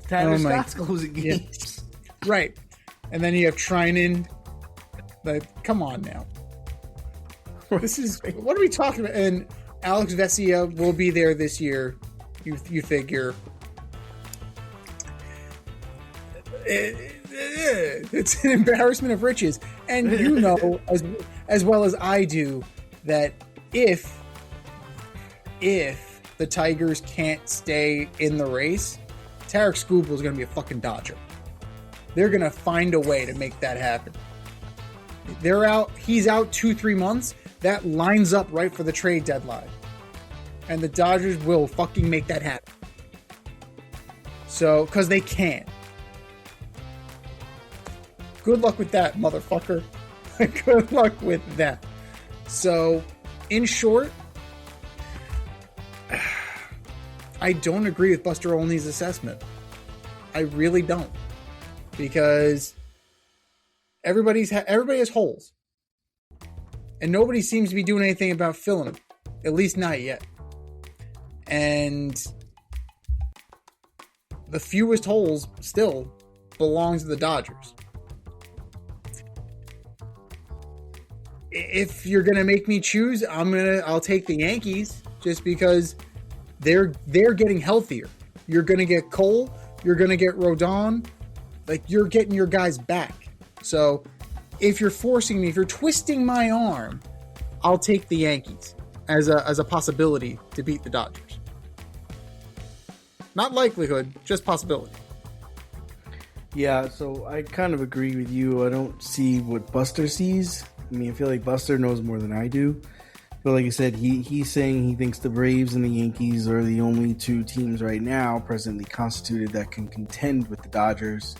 Tanner Scott's closing games. Yeah. Right. And then you have Trinan. Come on now. This is... What are we talking about? And Alex Vesia will be there this year. You figure. It's an embarrassment of riches. And you know as well as I do that if the Tigers can't stay in the race, Tarek Skubal is going to be a fucking Dodger. They're going to find a way to make that happen. He's out 2-3 months. That lines up right for the trade deadline. And the Dodgers will fucking make that happen. So, because they can. Good luck with that, motherfucker. Good luck with that. So, in short, I don't agree with Buster Olney's assessment. I really don't. Because everybody has holes. And nobody seems to be doing anything about filling them. At least not yet. And the fewest holes still belongs to the Dodgers. If you're gonna make me choose, I'll take the Yankees just because they're getting healthier. You're gonna get Cole, you're gonna get Rodon, you're getting your guys back. So if you're forcing me, if you're twisting my arm, I'll take the Yankees as a possibility to beat the Dodgers. Not likelihood, just possibility. Yeah, so I kind of agree with you. I don't see what Buster sees. I mean, I feel like Buster knows more than I do. But like I said, he's saying he thinks the Braves and the Yankees are the only two teams right now presently constituted that can contend with the Dodgers.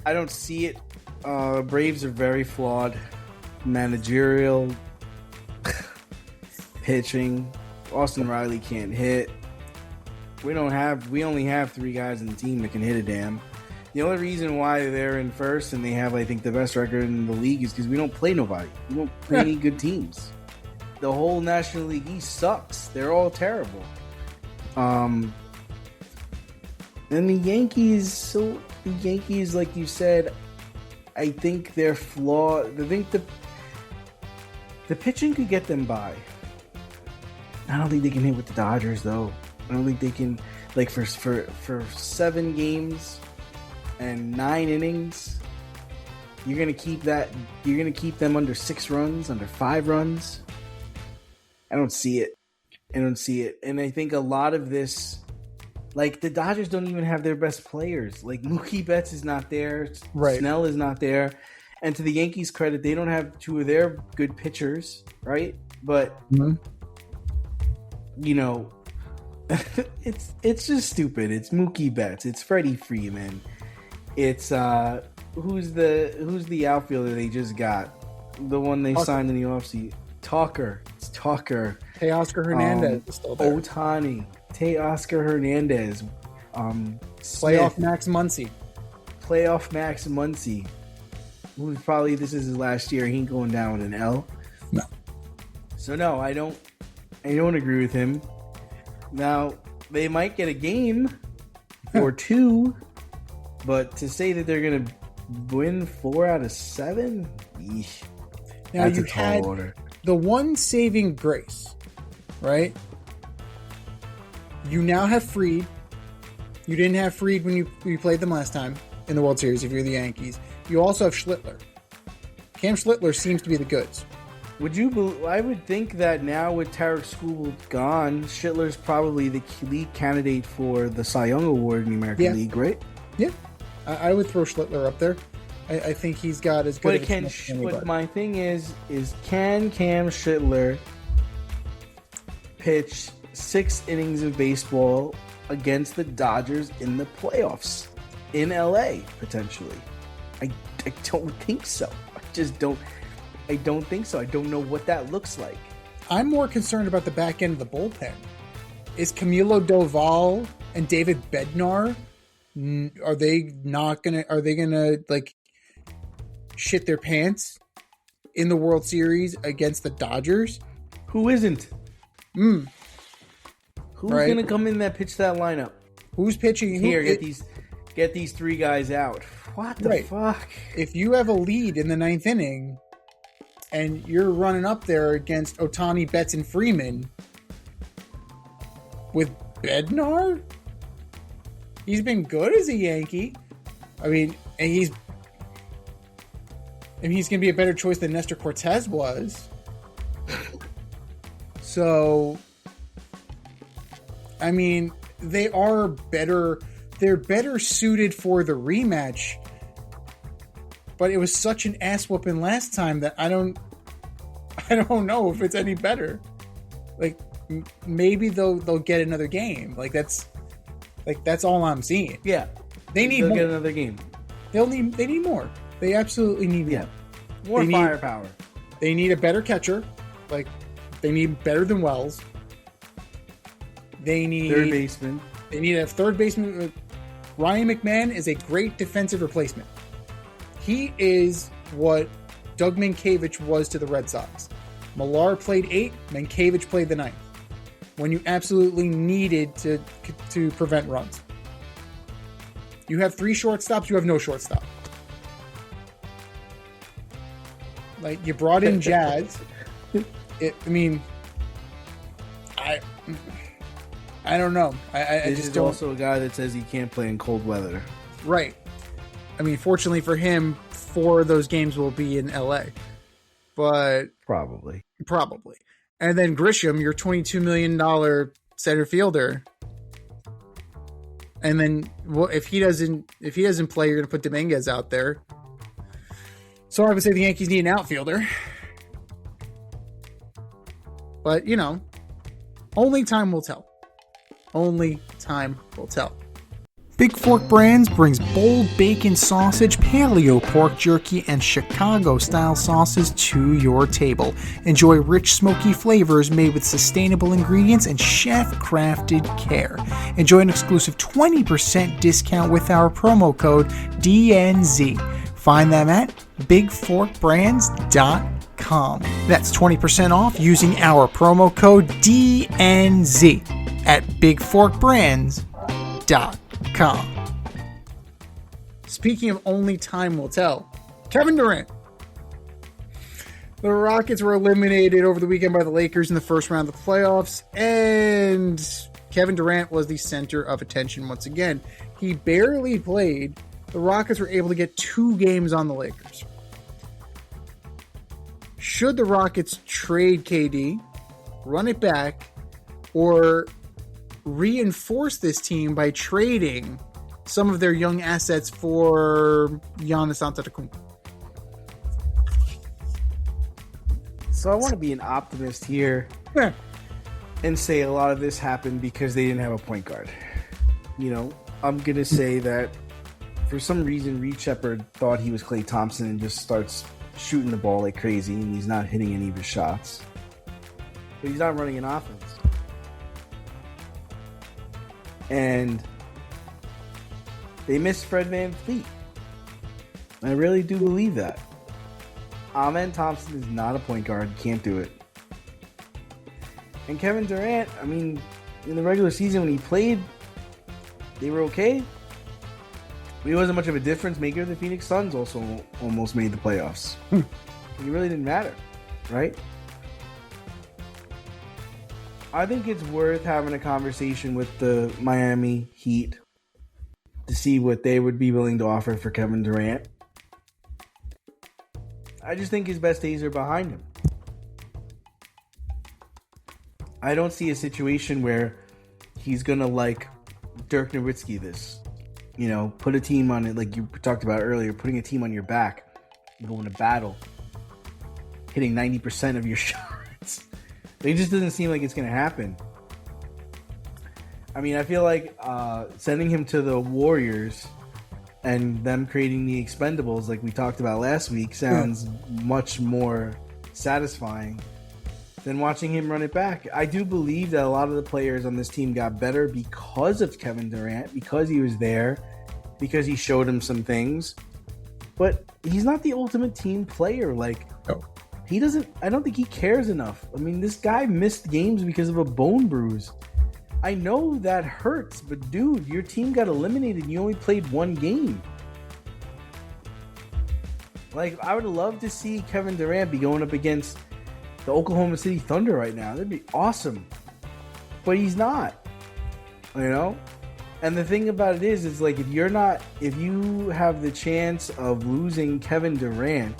I don't see it. Braves are very flawed. Managerial, pitching. Austin Riley can't hit. We only have 3 guys in the team that can hit a damn. The only reason why they're in first and they have, I think, the best record in the league is because we don't play nobody. We don't play any good teams. The whole National League East sucks. They're all terrible. And the Yankees, like you said, I think they're flawed. I think the pitching could get them by. I don't think they can hit with the Dodgers, though. I don't think they can, for 7 games and 9 innings, you're gonna keep them under 6 runs, under 5 runs. I don't see it. And I think a lot of this, like, the Dodgers don't even have their best players. Like, Mookie Betts is not there. Right. Snell is not there. And to the Yankees' credit, they don't have two of their good pitchers, right? But, you know, it's just stupid. It's Mookie Betts. It's Freddie Freeman. It's who's the outfielder they just got? The one they signed in the offseason. Tucker. It's Tucker. Teoscar Hernandez is still there. Ohtani. Teoscar Hernandez. Playoff Max Muncy. Playoff Max Muncy. Who's probably, this is his last year. He ain't going down with an L. No. So no, I don't agree with him. Now, they might get a game or two, but to say that they're going to win 4 out of 7? Yeesh. Now, that's you a tall had order. The one saving grace, right? You now have Fried. You didn't have Fried when you played them last time in the World Series if you're the Yankees. You also have Schlittler. Cam Schlittler seems to be the goods. I would think that now with Tarek Skubal gone, Schlittler's probably the lead candidate for the Cy Young Award in the American League, right? Yeah. I would throw Schlittler up there. I think he's got as good But but my thing is can Cam Schlittler pitch 6 innings of baseball against the Dodgers in the playoffs in LA potentially? I don't think so. I don't think so. I don't know what that looks like. I'm more concerned about the back end of the bullpen. Is Camilo Doval and David Bednar, are they gonna like shit their pants in the World Series against the Dodgers? Who isn't? Who's Right. gonna come in that pitch that lineup? Who's pitching? Here, get these 3 guys out. What the fuck? If you have a lead in the 9th inning and you're running up there against Ohtani, Betts, and Freeman with Bednar, he's been good as a Yankee. I mean, and he's going to be a better choice than Nestor Cortez was. So, I mean, they are better. They're better suited for the rematch. But it was such an ass whooping last time that I don't know if it's any better. Like, maybe they'll get another game. That's all I'm seeing. Yeah, they'll get another game. They need more. They absolutely need more. More firepower. They need a better catcher. Like, they need better than Wells. They need third baseman. They need a third baseman. Ryan McMahon is a great defensive replacement. He is what Doug Mankiewicz was to the Red Sox. Millar played 8, Mankiewicz played the 9th. When you absolutely needed to prevent runs. You have 3 shortstops, you have no shortstop. Like, you brought in Jazz. I don't know. I just don't. Also a guy that says he can't play in cold weather. Right. I mean, fortunately for him, 4 of those games will be in LA. But Probably. And then Grisham, your $22 million center fielder. And then, well, if he doesn't play, you're going to put Dominguez out there. So I would say the Yankees need an outfielder. But, only time will tell. Only time will tell. Big Fork Brands brings bold bacon sausage, paleo pork jerky, and Chicago-style sauces to your table. Enjoy rich, smoky flavors made with sustainable ingredients and chef-crafted care. Enjoy an exclusive 20% discount with our promo code DNZ. Find them at bigforkbrands.com. That's 20% off using our promo code DNZ at bigforkbrands.com. Speaking of only time will tell, Kevin Durant. The Rockets were eliminated over the weekend by the Lakers in the first round of the playoffs, and Kevin Durant was the center of attention once again. He barely played. The Rockets were able to get 2 games on the Lakers. Should the Rockets trade KD? run it back, or reinforce this team by trading some of their young assets for Giannis Antetokounmpo. So I want to be an optimist here and say a lot of this happened because they didn't have a point guard. You know, I'm going to say that for some reason Reed Shepherd thought he was Klay Thompson and just starts shooting the ball like crazy, and he's not hitting any of his shots. But he's not running an offense. And they missed Fred VanVleet. I really do believe that. Amen Thompson is not a point guard. Can't do it. And Kevin Durant, I mean, in the regular season when he played, they were okay. He wasn't much of a difference maker. The Phoenix Suns also almost made the playoffs. It really didn't matter, right? I think it's worth having a conversation with the Miami Heat to see what they would be willing to offer for Kevin Durant. I just think his best days are behind him. I don't see a situation where he's going to like Dirk Nowitzki this. You know, put a team on it like you talked about earlier, putting a team on your back, going to battle, hitting 90% of your shots. It just doesn't seem like it's going to happen. I mean, I feel like sending him to the Warriors and them creating the Expendables like we talked about last week sounds much more satisfying than watching him run it back. I do believe that a lot of the players on this team got better because of Kevin Durant, because he was there, because he showed him some things. But he's not the ultimate team player. Like, he doesn't, I don't think he cares enough. I mean, this guy missed games because of a bone bruise. I know that hurts, but dude, your team got eliminated. You only played one game. Like, I would love to see Kevin Durant be going up against the Oklahoma City Thunder right now. That'd be awesome. But he's not. You know? And the thing about it is like, if you have the chance of losing Kevin Durant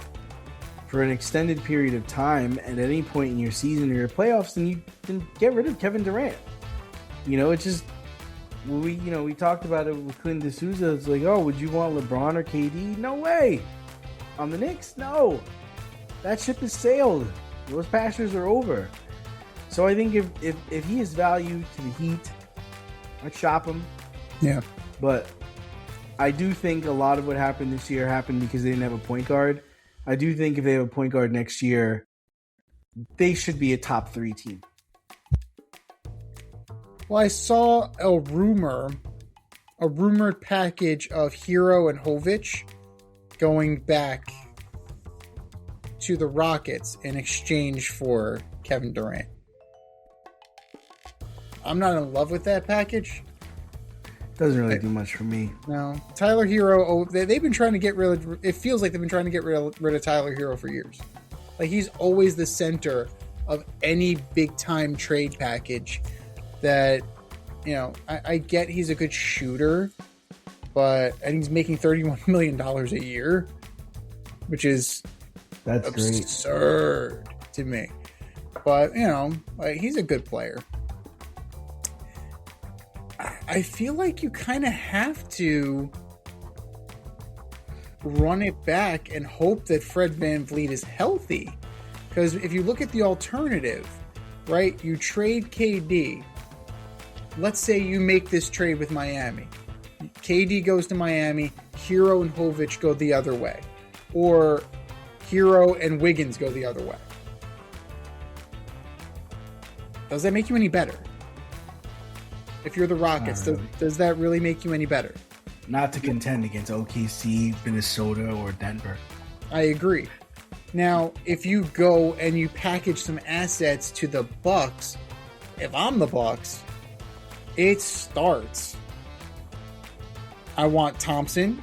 for an extended period of time at any point in your season or your playoffs, then you can get rid of Kevin Durant. You know, it's just, we talked about it with Clint DeSouza. It's like, oh, would you want LeBron or KD? No way. On the Knicks? No. That ship has sailed. Those pastures are over. So I think if he is valued to the Heat, I'd shop him. Yeah. But I do think a lot of what happened this year happened because they didn't have a point guard. I do think if they have a point guard next year, they should be a top 3 team. Well, I saw a rumored package of Hero and Jovic going back to the Rockets in exchange for Kevin Durant. I'm not in love with that package. Doesn't really do much for me. No. Tyler Hero, they've been trying to get rid of, it feels like they've been trying to get rid of Tyler Hero for years. Like, he's always the center of any big time trade package that, you know, I get he's a good shooter, and he's making $31 million a year, which is absurd to me. But, you know, like, he's a good player. I feel like you kind of have to run it back and hope that Fred VanVleet is healthy. Because if you look at the alternative, right, you trade KD. Let's say you make this trade with Miami. KD goes to Miami, Hero and Jovic go the other way. Or Hero and Wiggins go the other way. Does that make you any better? If you're the Rockets, does that really make you any better? Not to contend against OKC, Minnesota, or Denver. I agree. Now, if you go and you package some assets to the Bucks, if I'm the Bucks, it starts. I want Thompson.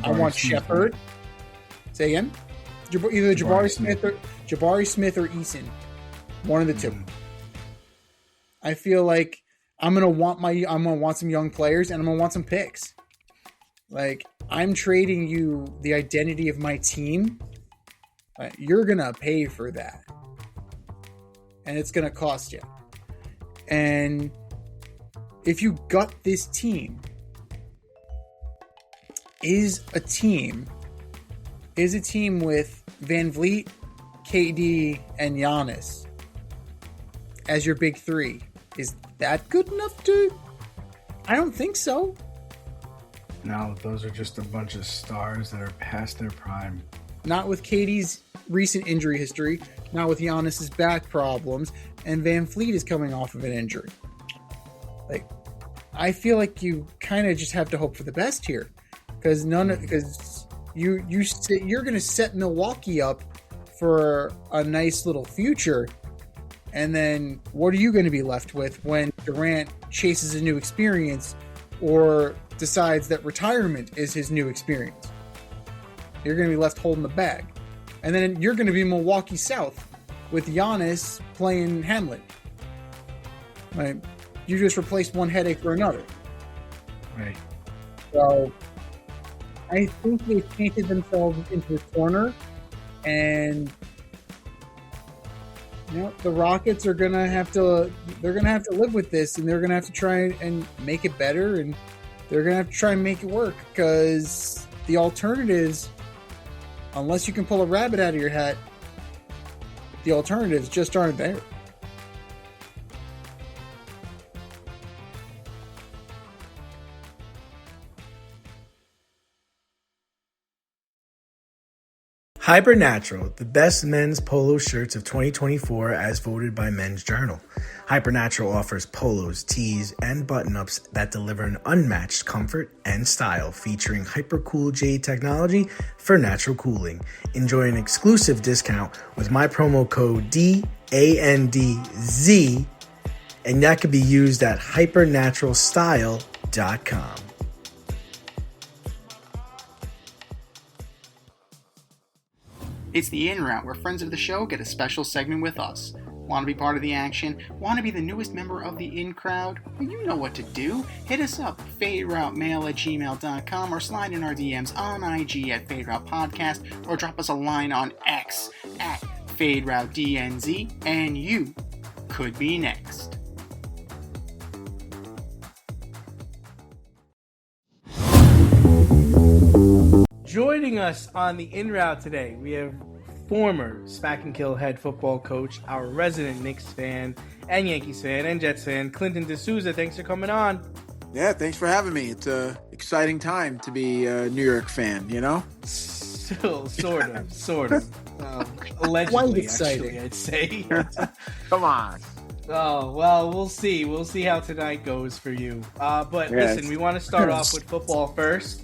I want Shepherd. Say again? Either Jabari Smith or Eason. One of the two. I feel like I'm gonna want some young players, and I'm gonna want some picks. Like, I'm trading you the identity of my team. You're gonna pay for that. and it's going to cost you. And if you gut this team, is a team with Van Vliet, KD, and Giannis as your big three, is that good enough to? I don't think so. No, those are just a bunch of stars that are past their prime. Not with KD's recent injury history, not with Giannis's back problems, and Van Vliet is coming off of an injury. Like, I feel like you kind of just have to hope for the best here, because you're going to set Milwaukee up for a nice little future, and then what are you going to be left with when Durant chases a new experience or decides that retirement is his new experience? You're going to be left holding the bag. And then you're going to be Milwaukee South with Giannis playing Hamlet. Right? You just replaced one headache for another. Right. So I think they've painted themselves into a corner, and the Rockets are gonna have to live with this, and they're gonna have to try and make it better, and they're gonna have to try and make it work, because the alternatives, unless you can pull a rabbit out of your hat, the alternatives just aren't there. Hypernatural, the best men's polo shirts of 2024 as voted by Men's Journal. Hypernatural offers polos, tees, and button-ups that deliver an unmatched comfort and style, featuring Hypercool J technology for natural cooling. Enjoy an exclusive discount with my promo code DANDZ, and that can be used at hypernaturalstyle.com. It's the In Route, where friends of the show get a special segment with us. Want to be part of the action? Want to be the newest member of the In Crowd? Well, you know what to do. Hit us up, faderoutemail@gmail.com, or slide in our DMs on IG at FadeRoutePodcast, or drop us a line on X at FadeRouteDNZ, and you could be next. Joining us on the In Route today, we have former Smack and Kill head football coach, our resident Knicks fan and Yankees fan and Jets fan, Clinton DeSouza. Thanks for coming on. Yeah, thanks for having me. It's an exciting time to be a New York fan, you know? Still, sort of. Allegedly, actually, I'd say. Come on. Oh, well, we'll see. We'll see how tonight goes for you. But yes. Listen, we want to start off with football first.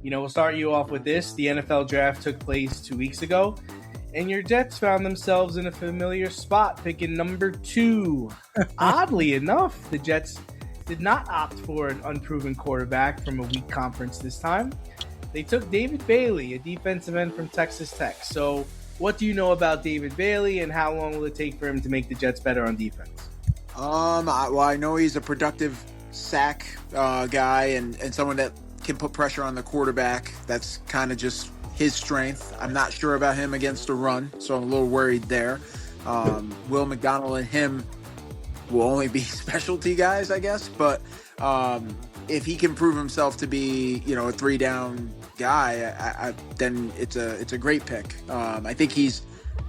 We'll start you off with this. The NFL draft took place 2 weeks ago, and your Jets found themselves in a familiar spot, picking number 2. Oddly enough, the Jets did not opt for an unproven quarterback from a weak conference this time. They took David Bailey, a defensive end from Texas Tech. So what do you know about David Bailey, and how long will it take for him to make the Jets better on defense? I know he's a productive sack guy and someone that can put pressure on the quarterback. That's kind of just his strength. I'm not sure about him against a run, so I'm a little worried there. Will McDonald and him will only be specialty guys, I guess. But if he can prove himself to be, a 3-down guy, then it's a great pick. I think he's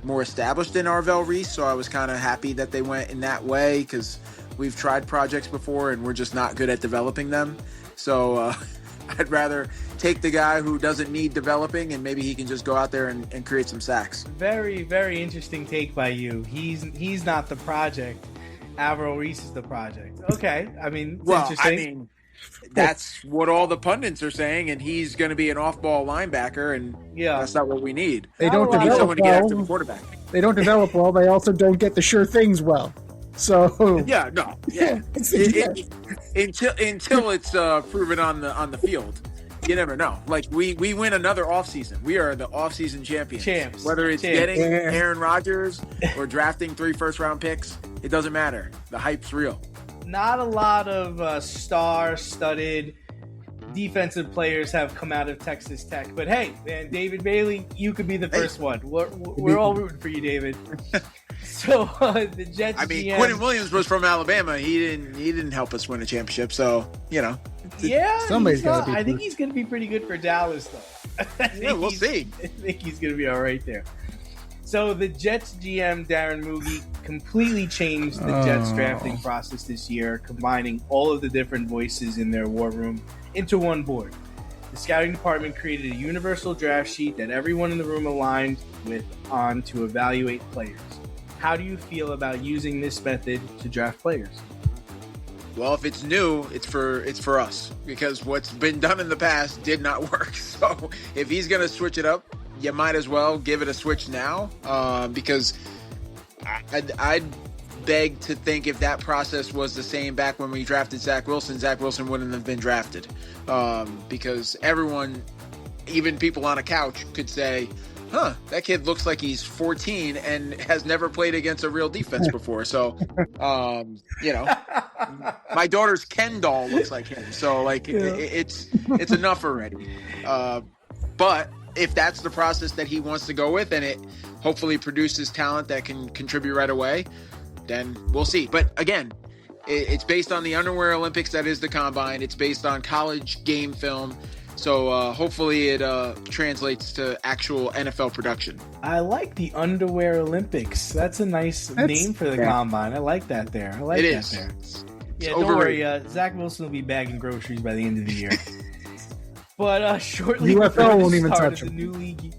more established than Arvell Reese, so I was kind of happy that they went in that way, because we've tried projects before and we're just not good at developing them. So I'd rather take the guy who doesn't need developing, and maybe he can just go out there and create some sacks. Very, very interesting take by you. He's not the project. Avril Reese is the project. Okay, interesting. That's what all the pundits are saying, and he's going to be an off-ball linebacker, and that's not what we need. They don't We need develop someone to get after well. the quarterback. They don't develop well. They also don't get the sure things well. So Yeah. Until it's proven on the field, you never know. Like we win another offseason. We are the offseason champions. Whether it's getting Aaron Rodgers or drafting 3 first-round picks, it doesn't matter. The hype's real. Not a lot of star-studded defensive players have come out of Texas Tech. But hey, man, David Bailey, you could be the first one. We're all rooting for you, David. So the Jets. I mean, GM, Quentin Williams was from Alabama. He didn't help us win a championship. So Yeah, Somebody's gotta be I think good. he's going to be pretty good for Dallas, though. Yeah, we'll see. I think he's going to be all right there. So the Jets GM Darren Moogie completely changed the Jets drafting process this year, combining all of the different voices in their war room into one board. The scouting department created a universal draft sheet that everyone in the room aligned with on to evaluate players. How do you feel about using this method to draft players? Well, if it's new, it's for us, because what's been done in the past did not work. So if he's going to switch it up, you might as well give it a switch now, because I'd beg to think if that process was the same back when we drafted Zach Wilson wouldn't have been drafted, because everyone, even people on a couch, could say, that kid looks like he's 14 and has never played against a real defense before. So, my daughter's Ken doll looks like him. So, it's enough already. But if that's the process that he wants to go with, and it hopefully produces talent that can contribute right away, then we'll see. But again, it's based on the Underwear Olympics, that is the combine. It's based on college game film. So hopefully it translates to actual NFL production. I like the Underwear Olympics. That's a nice name for the combine. I like that there. I like It that is. there. It's Don't overrated. worry. Zach Wilson will be bagging groceries by the end of the year. But shortly UFL before won't the even start touch of the him. new league,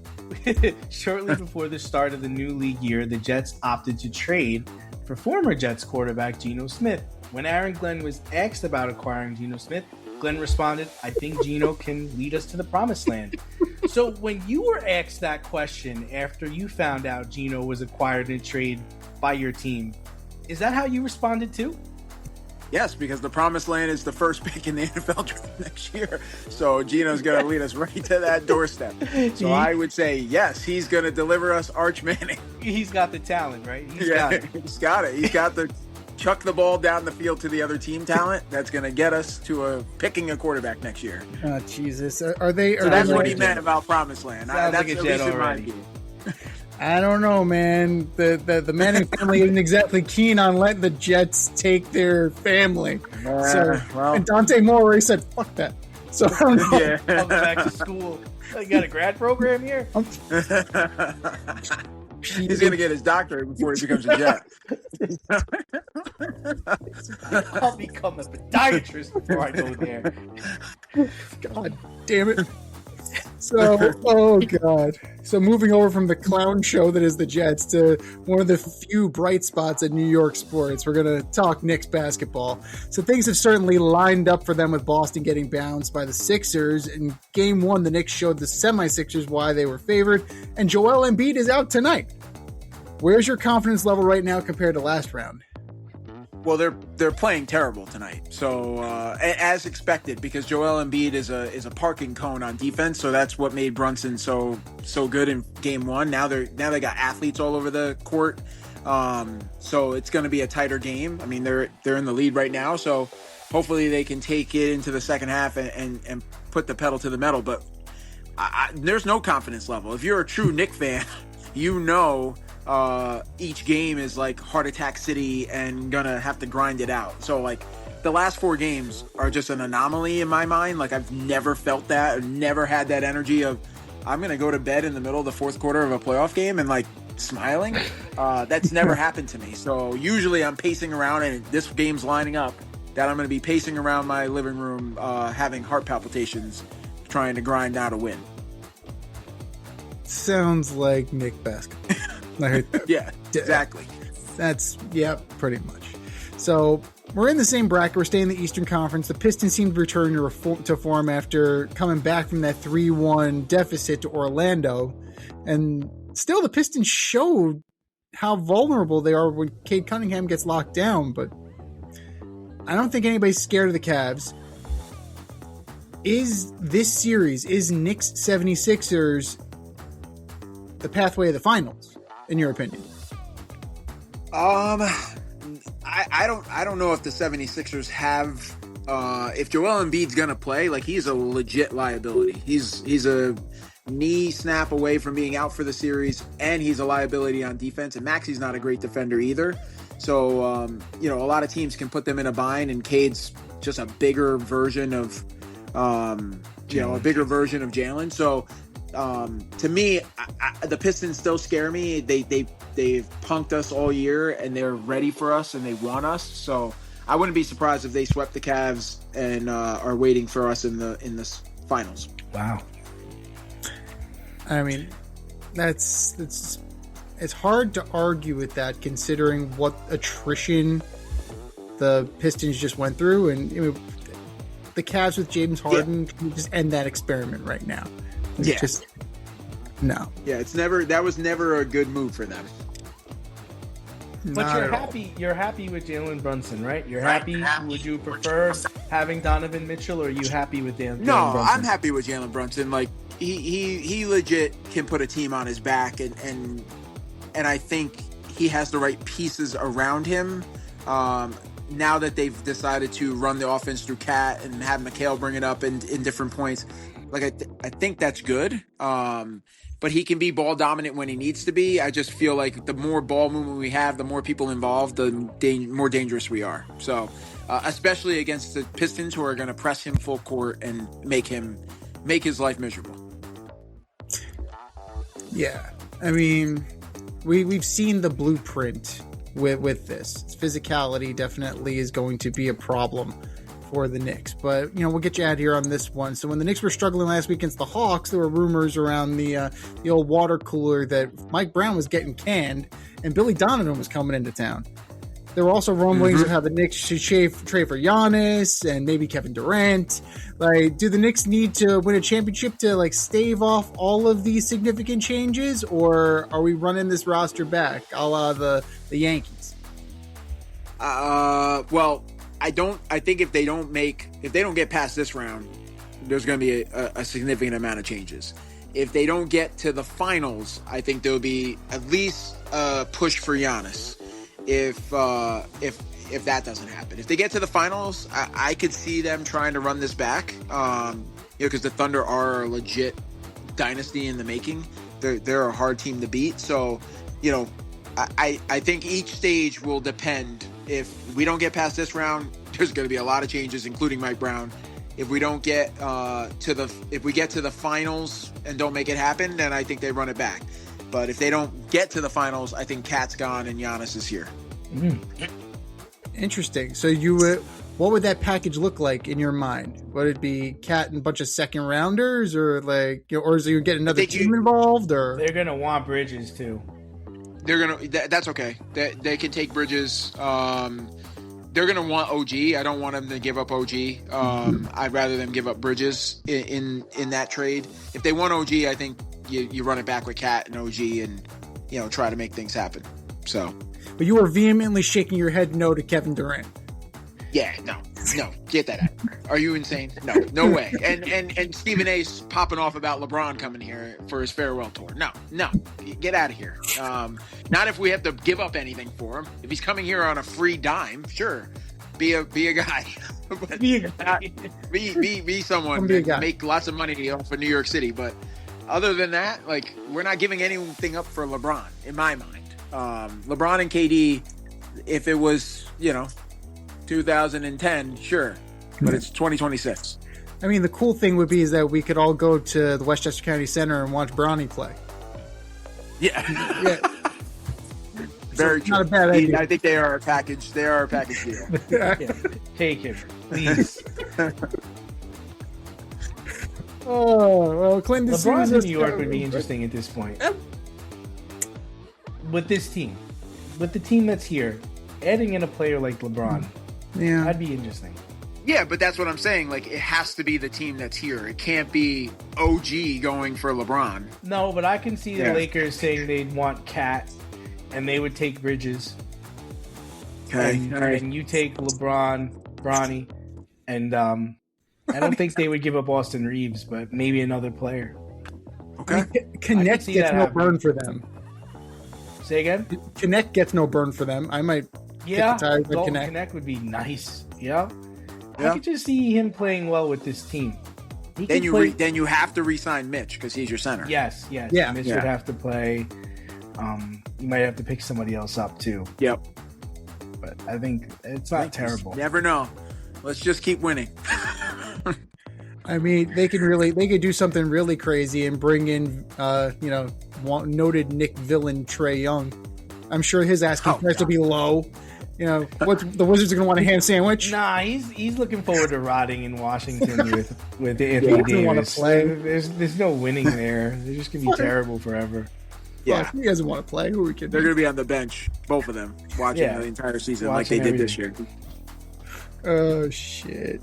shortly before the start of the new league year, the Jets opted to trade for former Jets quarterback Geno Smith. When Aaron Glenn was asked about acquiring Geno Smith, Glenn responded, "I think Geno can lead us to the promised land." So when you were asked that question after you found out Geno was acquired in a trade by your team, is that how you responded too? Yes, because the promised land is the first pick in the NFL draft next year. So Geno's going to lead us right to that doorstep. So I would say, yes, he's going to deliver us Arch Manning. He's got the talent, right? He's got it. He's got it. He's got the chuck the ball down the field to the other team talent that's going to get us to picking a quarterback next year. Oh, Jesus. Are they? So that's what he meant about promised land. Sounds That's like a at Jet least in my already. view. I don't know, man. The Manning family isn't exactly keen on letting the Jets take their family. And Dante Moore already said, "Fuck that." So I don't know. Yeah. I'll go back to school. You got a grad program here? He's going to get his doctorate before he becomes a Jet. I'll become a podiatrist before I go there. God damn it. So, oh God. So moving over from the clown show that is the Jets to one of the few bright spots in New York sports, we're going to talk Knicks basketball. So things have certainly lined up for them with Boston getting bounced by the Sixers. In game one, the Knicks showed the semi-Sixers why they were favored, and Joel Embiid is out tonight. Where's your confidence level right now compared to last round? Well, they're playing terrible tonight, so as expected, because Joel Embiid is a parking cone on defense. So that's what made Brunson so good in game one. Now they got athletes all over the court, so it's going to be a tighter game. I mean, they're in the lead right now, so hopefully they can take it into the second half and put the pedal to the metal. But there's no confidence level. If you're a true Knicks fan, you know. Each game is like heart attack city and gonna have to grind it out. So like the last 4 games are just an anomaly in my mind. Like I've never felt that, I've never had that energy of I'm gonna go to bed in the middle of the fourth quarter of a playoff game and like smiling. That's never happened to me. So usually I'm pacing around, and this game's lining up that I'm gonna be pacing around my living room, having heart palpitations, trying to grind out a win. Sounds like Knicks basketball. I heard that. Yeah, exactly. That's, yeah, pretty much. So we're in the same bracket. We're staying in the Eastern Conference. The Pistons seem to return to form after coming back from that 3-1 deficit to Orlando. And still, the Pistons showed how vulnerable they are when Cade Cunningham gets locked down. But I don't think anybody's scared of the Cavs. Is this series, is Knicks 76ers the pathway of the finals? In your opinion? I don't know if the 76ers have if Joel Embiid's gonna play, like he's a legit liability. He's a knee snap away from being out for the series, and he's a liability on defense. And Maxi's not a great defender either. So, a lot of teams can put them in a bind, and Cade's just a bigger version of, Jalen. So, to me, the Pistons still scare me. They've punked us all year, and they're ready for us, and they want us. So, I wouldn't be surprised if they swept the Cavs and are waiting for us in the finals. Wow. I mean, it's hard to argue with that, considering what attrition the Pistons just went through, and the Cavs with James Harden can just end that experiment right now. No. Yeah, that was never a good move for them. But you're happy with Jalen Brunson, right? You're happy. Would you prefer having Donovan Mitchell, or are you happy with Jalen Brunson? No, I'm happy with Jalen Brunson. Like he legit can put a team on his back, and I think he has the right pieces around him. Now that they've decided to run the offense through Cat and have Mikal bring it up in different points, like I think that's good. But he can be ball dominant when he needs to be. I just feel like the more ball movement we have, the more people involved, the more dangerous we are. So, especially against the Pistons, who are going to press him full court and make his life miserable. Yeah, I mean, we've seen the blueprint with this. Physicality definitely is going to be a problem for the Knicks, but we'll get you out here on this one. So when the Knicks were struggling last week against the Hawks, there were rumors around the old water cooler that Mike Brown was getting canned and Billy Donovan was coming into town. There were also rumblings of how the Knicks should trade for Giannis and maybe Kevin Durant. Like, do the Knicks need to win a championship to stave off all of these significant changes, or are we running this roster back a la the Yankees? Well, I think if they don't get past this round, there's going to be a significant amount of changes. If they don't get to the finals, I think there'll be at least a push for Giannis. If that doesn't happen, if they get to the finals, I could see them trying to run this back. Because the Thunder are a legit dynasty in the making. They're a hard team to beat. So, I think each stage will depend. If we don't get past this round, there's going to be a lot of changes, including Mike Brown. If we don't get if we get to the finals and don't make it happen, then I think they run it back. But if they don't get to the finals, I think Cat's gone and Giannis is here. Interesting. So what would that package look like in your mind? Would it be Cat and a bunch of second rounders, or or is you get another team involved? Or they're gonna want Bridges too. That's okay. They can take Bridges. They're gonna want OG. I don't want them to give up OG. I'd rather them give up Bridges in that trade. If they want OG, I think you run it back with Cat and OG, and try to make things happen. So, but you are vehemently shaking your head no to Kevin Durant. Yeah, no, get that out. Are you insane? No way. And Stephen A's popping off about LeBron coming here for his farewell tour. No, get out of here. Not if we have to give up anything for him. If he's coming here on a free dime, sure, be a guy. Be a guy. Be someone that make lots of money off of New York City. But other than that, we're not giving anything up for LeBron in my mind. LeBron and KD, if it was 2010, sure, but it's 2026. I mean, the cool thing would be is that we could all go to the Westchester County Center and watch Bronny play. Yeah. Very true. Not a bad idea. I think they are a package. They are a package deal. Yeah. Take him, please. Oh, well, Clinton LeBron in New York would be interesting at this point. With this team, with the team that's here, adding in a player like LeBron, that'd be interesting. Yeah, but that's what I'm saying. It has to be the team that's here. It can't be OG going for LeBron. No, but I can see the Lakers saying they'd want Cat, and they would take Bridges. Okay, and you take Bronny, and I don't think they would give up Austin Reeves, but maybe another player. Okay. Connect gets no burn for them. Say again? Connect gets no burn for them. I might Dalton Connect would be nice. Yeah. I could just see him playing well with this team. He Then could play- then you have to re-sign Mitch because he's your center. Yes. Yeah. Mitch Yeah. would have to play. You might have to pick somebody else up too. Yep. But I think it's not terrible. Never know. Let's just keep winning. I mean, they could do something really crazy and bring in, noted Nick villain Trae Young. I'm sure his asking price will be low. You know, what the Wizards are going to want a ham sandwich? Nah, he's looking forward to rotting in Washington with Anthony He doesn't want to Davis. play. There's no winning there. They're just gonna be terrible forever. Yeah. Fuck, he doesn't want to play. Who are we kidding? They're going to be on the bench, both of them, watching the entire season like they did this year. Oh shit!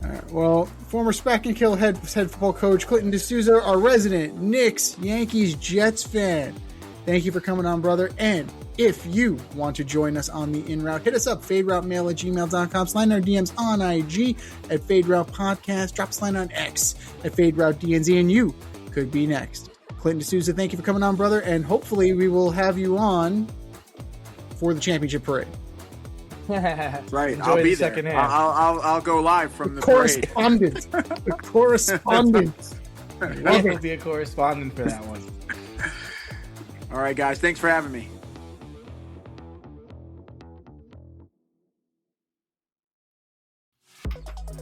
All right, well, former Spack and Kill head football coach Clinton DeSouza, our resident Knicks, Yankees, Jets fan. Thank you for coming on, brother. And if you want to join us on the in route, hit us up, faderoutemail@gmail.com. Slide in our DMs on IG at Fade Route Podcast. Drop us a line on X at Fade Route DNZ, and you could be next. Clinton DeSouza, thank you for coming on, brother. And hopefully we will have you on for the championship parade. Right. Enjoy I'll the be there. second half. I'll go live from the parade. Correspondent. The correspondent. I will be a correspondent for that one. All right, guys. Thanks for having me.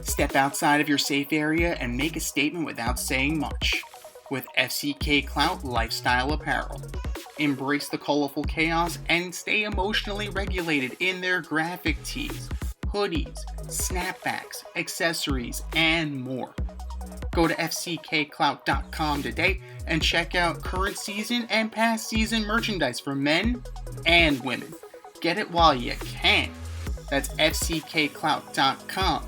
Step outside of your safe area and make a statement without saying much with FCK Clout Lifestyle Apparel. Embrace the colorful chaos and stay emotionally regulated in their graphic tees, hoodies, snapbacks, accessories, and more. Go to fckclout.com today and check out current season and past season merchandise for men and women. Get it while you can. That's fckclout.com.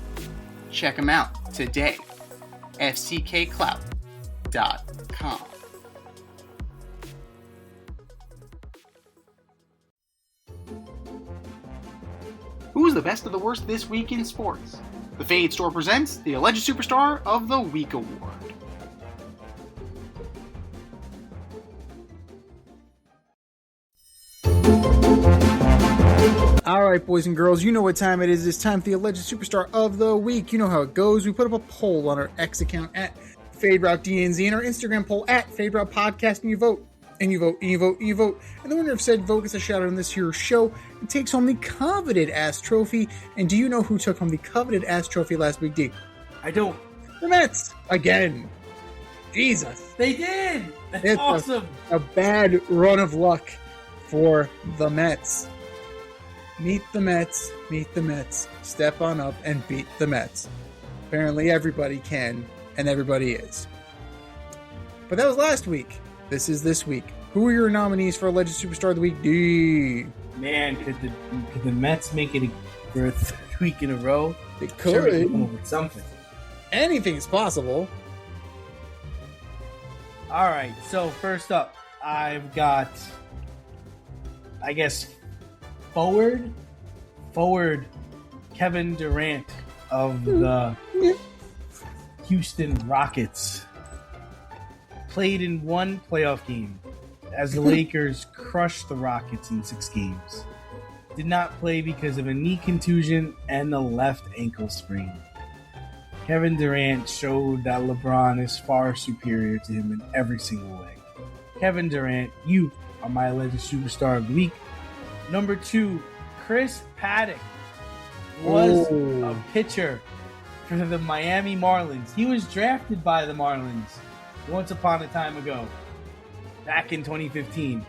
Check them out today. fckclout.com. Who's the best of the worst this week in sports? The Fade Store presents the Alleged Superstar of the Week Award. All right, boys and girls, you know what time it is. It's time for the Alleged Superstar of the Week. You know how it goes. We put up a poll on our X account at FadeRouteDNZ and our Instagram poll at FadeRoute Podcast, and you vote. And you vote, and you vote, and you vote. And the winner of said vote gets a shout out on this here show and takes home the coveted ass trophy. And do you know who took home the coveted ass trophy last week, D? I don't. The Mets. Again. Jesus. They did. That's It's awesome. A bad run of luck for the Mets. Meet the Mets, step on up and beat the Mets. Apparently everybody can, and everybody is. But that was last week. This is this week. Who are your nominees for Alleged Superstar of the Week, D? Man, could the Mets make it for a third week in a row? They Sure, we could. come up with something. Anything is possible. All right, so first up, I've got, I guess, forward Kevin Durant of the Houston Rockets. Played in one playoff game as the Lakers crushed the Rockets in 6 games. Did not play because of a knee contusion and the left ankle sprain. Kevin Durant showed that LeBron is far superior to him in every single way. Kevin Durant, you are my alleged superstar of the week. Number 2, Chris Paddock was a pitcher for the Miami Marlins. He was drafted by the Marlins once upon a time ago, back in 2015.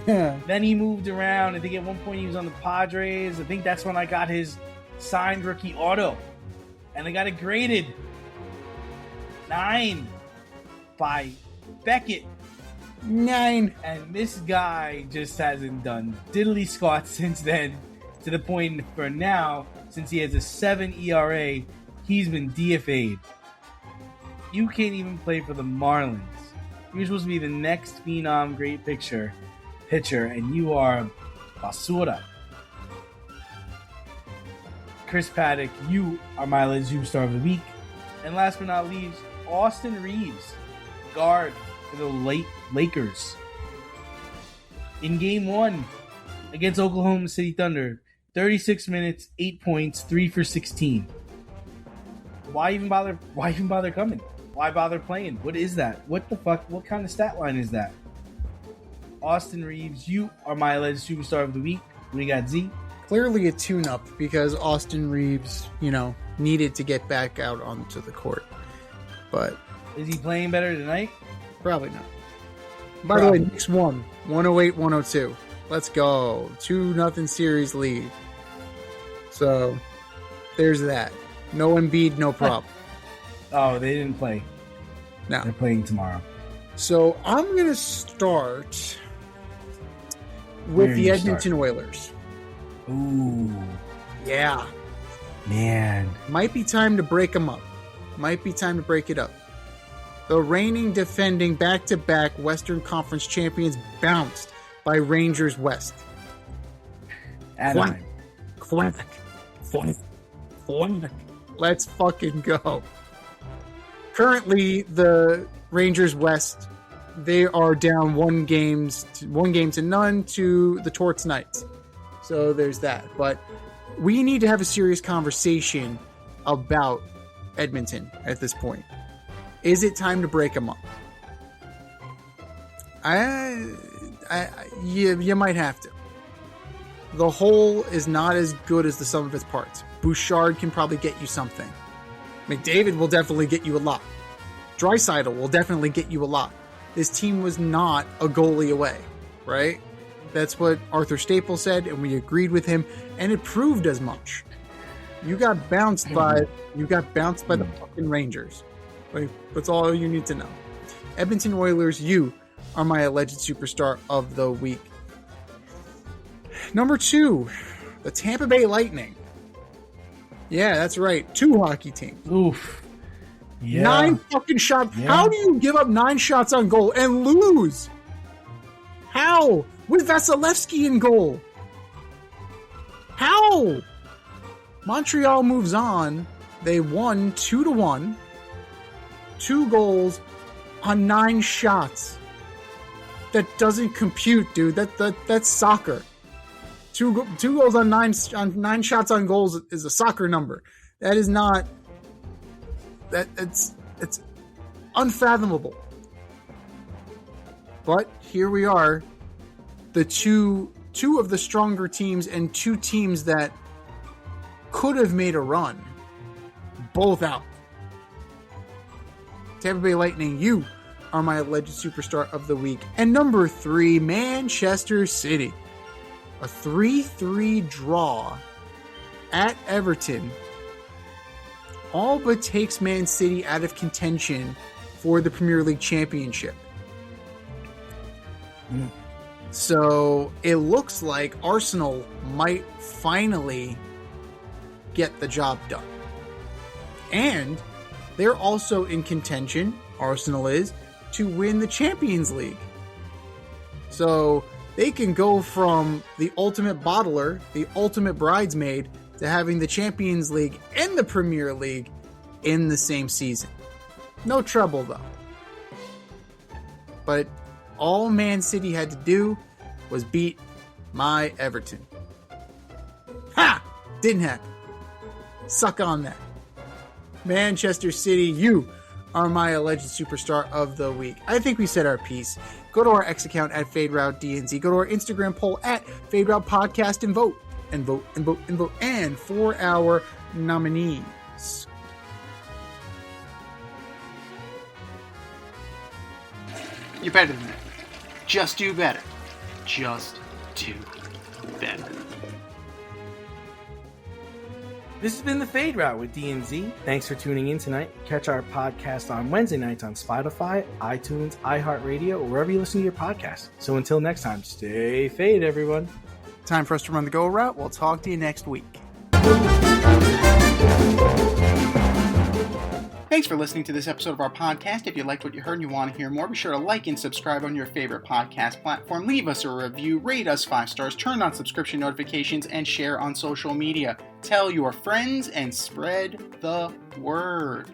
Then he moved around. I think at one point he was on the Padres. I think that's when I got his signed rookie auto. And I got it graded 9 by Beckett. 9. And this guy just hasn't done diddly squat since then, to the point for now, since he has a 7 ERA, he's been DFA'd. You can't even play for the Marlins. You're supposed to be the next phenom great pitcher, and you are basura. Chris Paddock, you are my alleged superstar of the week. And last but not least, Austin Reeves, guard for the Lakers. In Game 1 against Oklahoma City Thunder, 36 minutes, 8 points, 3 for 16. why even bother coming? Why bother playing? What is that? What the fuck? What kind of stat line is that? Austin Reeves, you are my alleged superstar of the week. We got Z. Clearly a tune-up because Austin Reeves, needed to get back out onto the court. But is he playing better tonight? Probably not. By the way, Knicks won 108-102. Let's go. 2-0 series lead. So there's that. No Embiid, no problem. Oh, they didn't play. No. They're playing tomorrow. So I'm going to start with the Edmonton Oilers. Ooh. Yeah. Man. Might be time to break them up. Might be time to break it up. The reigning, defending, back-to-back Western Conference champions bounced by Rangers West. Anaheim. Quantic. Let's fucking go. Currently, the Rangers West, they are down one game to none to the Torts Knights. So there's that. But we need to have a serious conversation about Edmonton at this point. Is it time to break them up? You might have to. The whole is not as good as the sum of its parts. Bouchard can probably get you something. McDavid will definitely get you a lot. Draisaitl will definitely get you a lot. This team was not a goalie away, right? That's what Arthur Staples said, and we agreed with him, and it proved as much. You got bounced by the fucking Rangers. Like, that's all you need to know. Edmonton Oilers, you are my alleged superstar of the week. Number 2, the Tampa Bay Lightning. Yeah, that's right. 2 hockey teams. Oof. Yeah. 9 fucking shots. Yeah. How do you give up 9 shots on goal and lose? How? With Vasilevsky in goal. How? Montreal moves on. They won 2-1. 2 goals on 9 shots. That doesn't compute, dude. That's soccer. 2 goals on 9 shots on goals is a soccer number. That is not. It's unfathomable. But here we are, the two of the stronger teams and 2 teams that could have made a run, both out. Tampa Bay Lightning, you are my alleged superstar of the week. And number 3, Manchester City. A 3-3 draw at Everton all but takes Man City out of contention for the Premier League Championship. So it looks like Arsenal might finally get the job done. And they're also in contention, Arsenal is, to win the Champions League. So they can go from the ultimate bottler, the ultimate bridesmaid, to having the Champions League and the Premier League in the same season. No trouble, though. But all Man City had to do was beat my Everton. Ha! Didn't happen. Suck on that. Manchester City, you are my alleged superstar of the week. I think we said our piece. Go to our X account at FadeRouteDNZ. Go to our Instagram poll at FadeRoutePodcast and vote. And vote, and vote, and vote. And for our nominees. You're better than that. Just do better. Just do better. This has been the Fade Route with DNZ. Thanks for tuning in tonight. Catch our podcast on Wednesday nights on Spotify, iTunes, iHeartRadio, or wherever you listen to your podcast. So until next time, stay fade, everyone. Time for us to run the go route. We'll talk to you next week. Thanks for listening to this episode of our podcast. If you liked what you heard and you want to hear more, be sure to like and subscribe on your favorite podcast platform. Leave us a review, rate us 5 stars, turn on subscription notifications, and share on social media. Tell your friends and spread the word.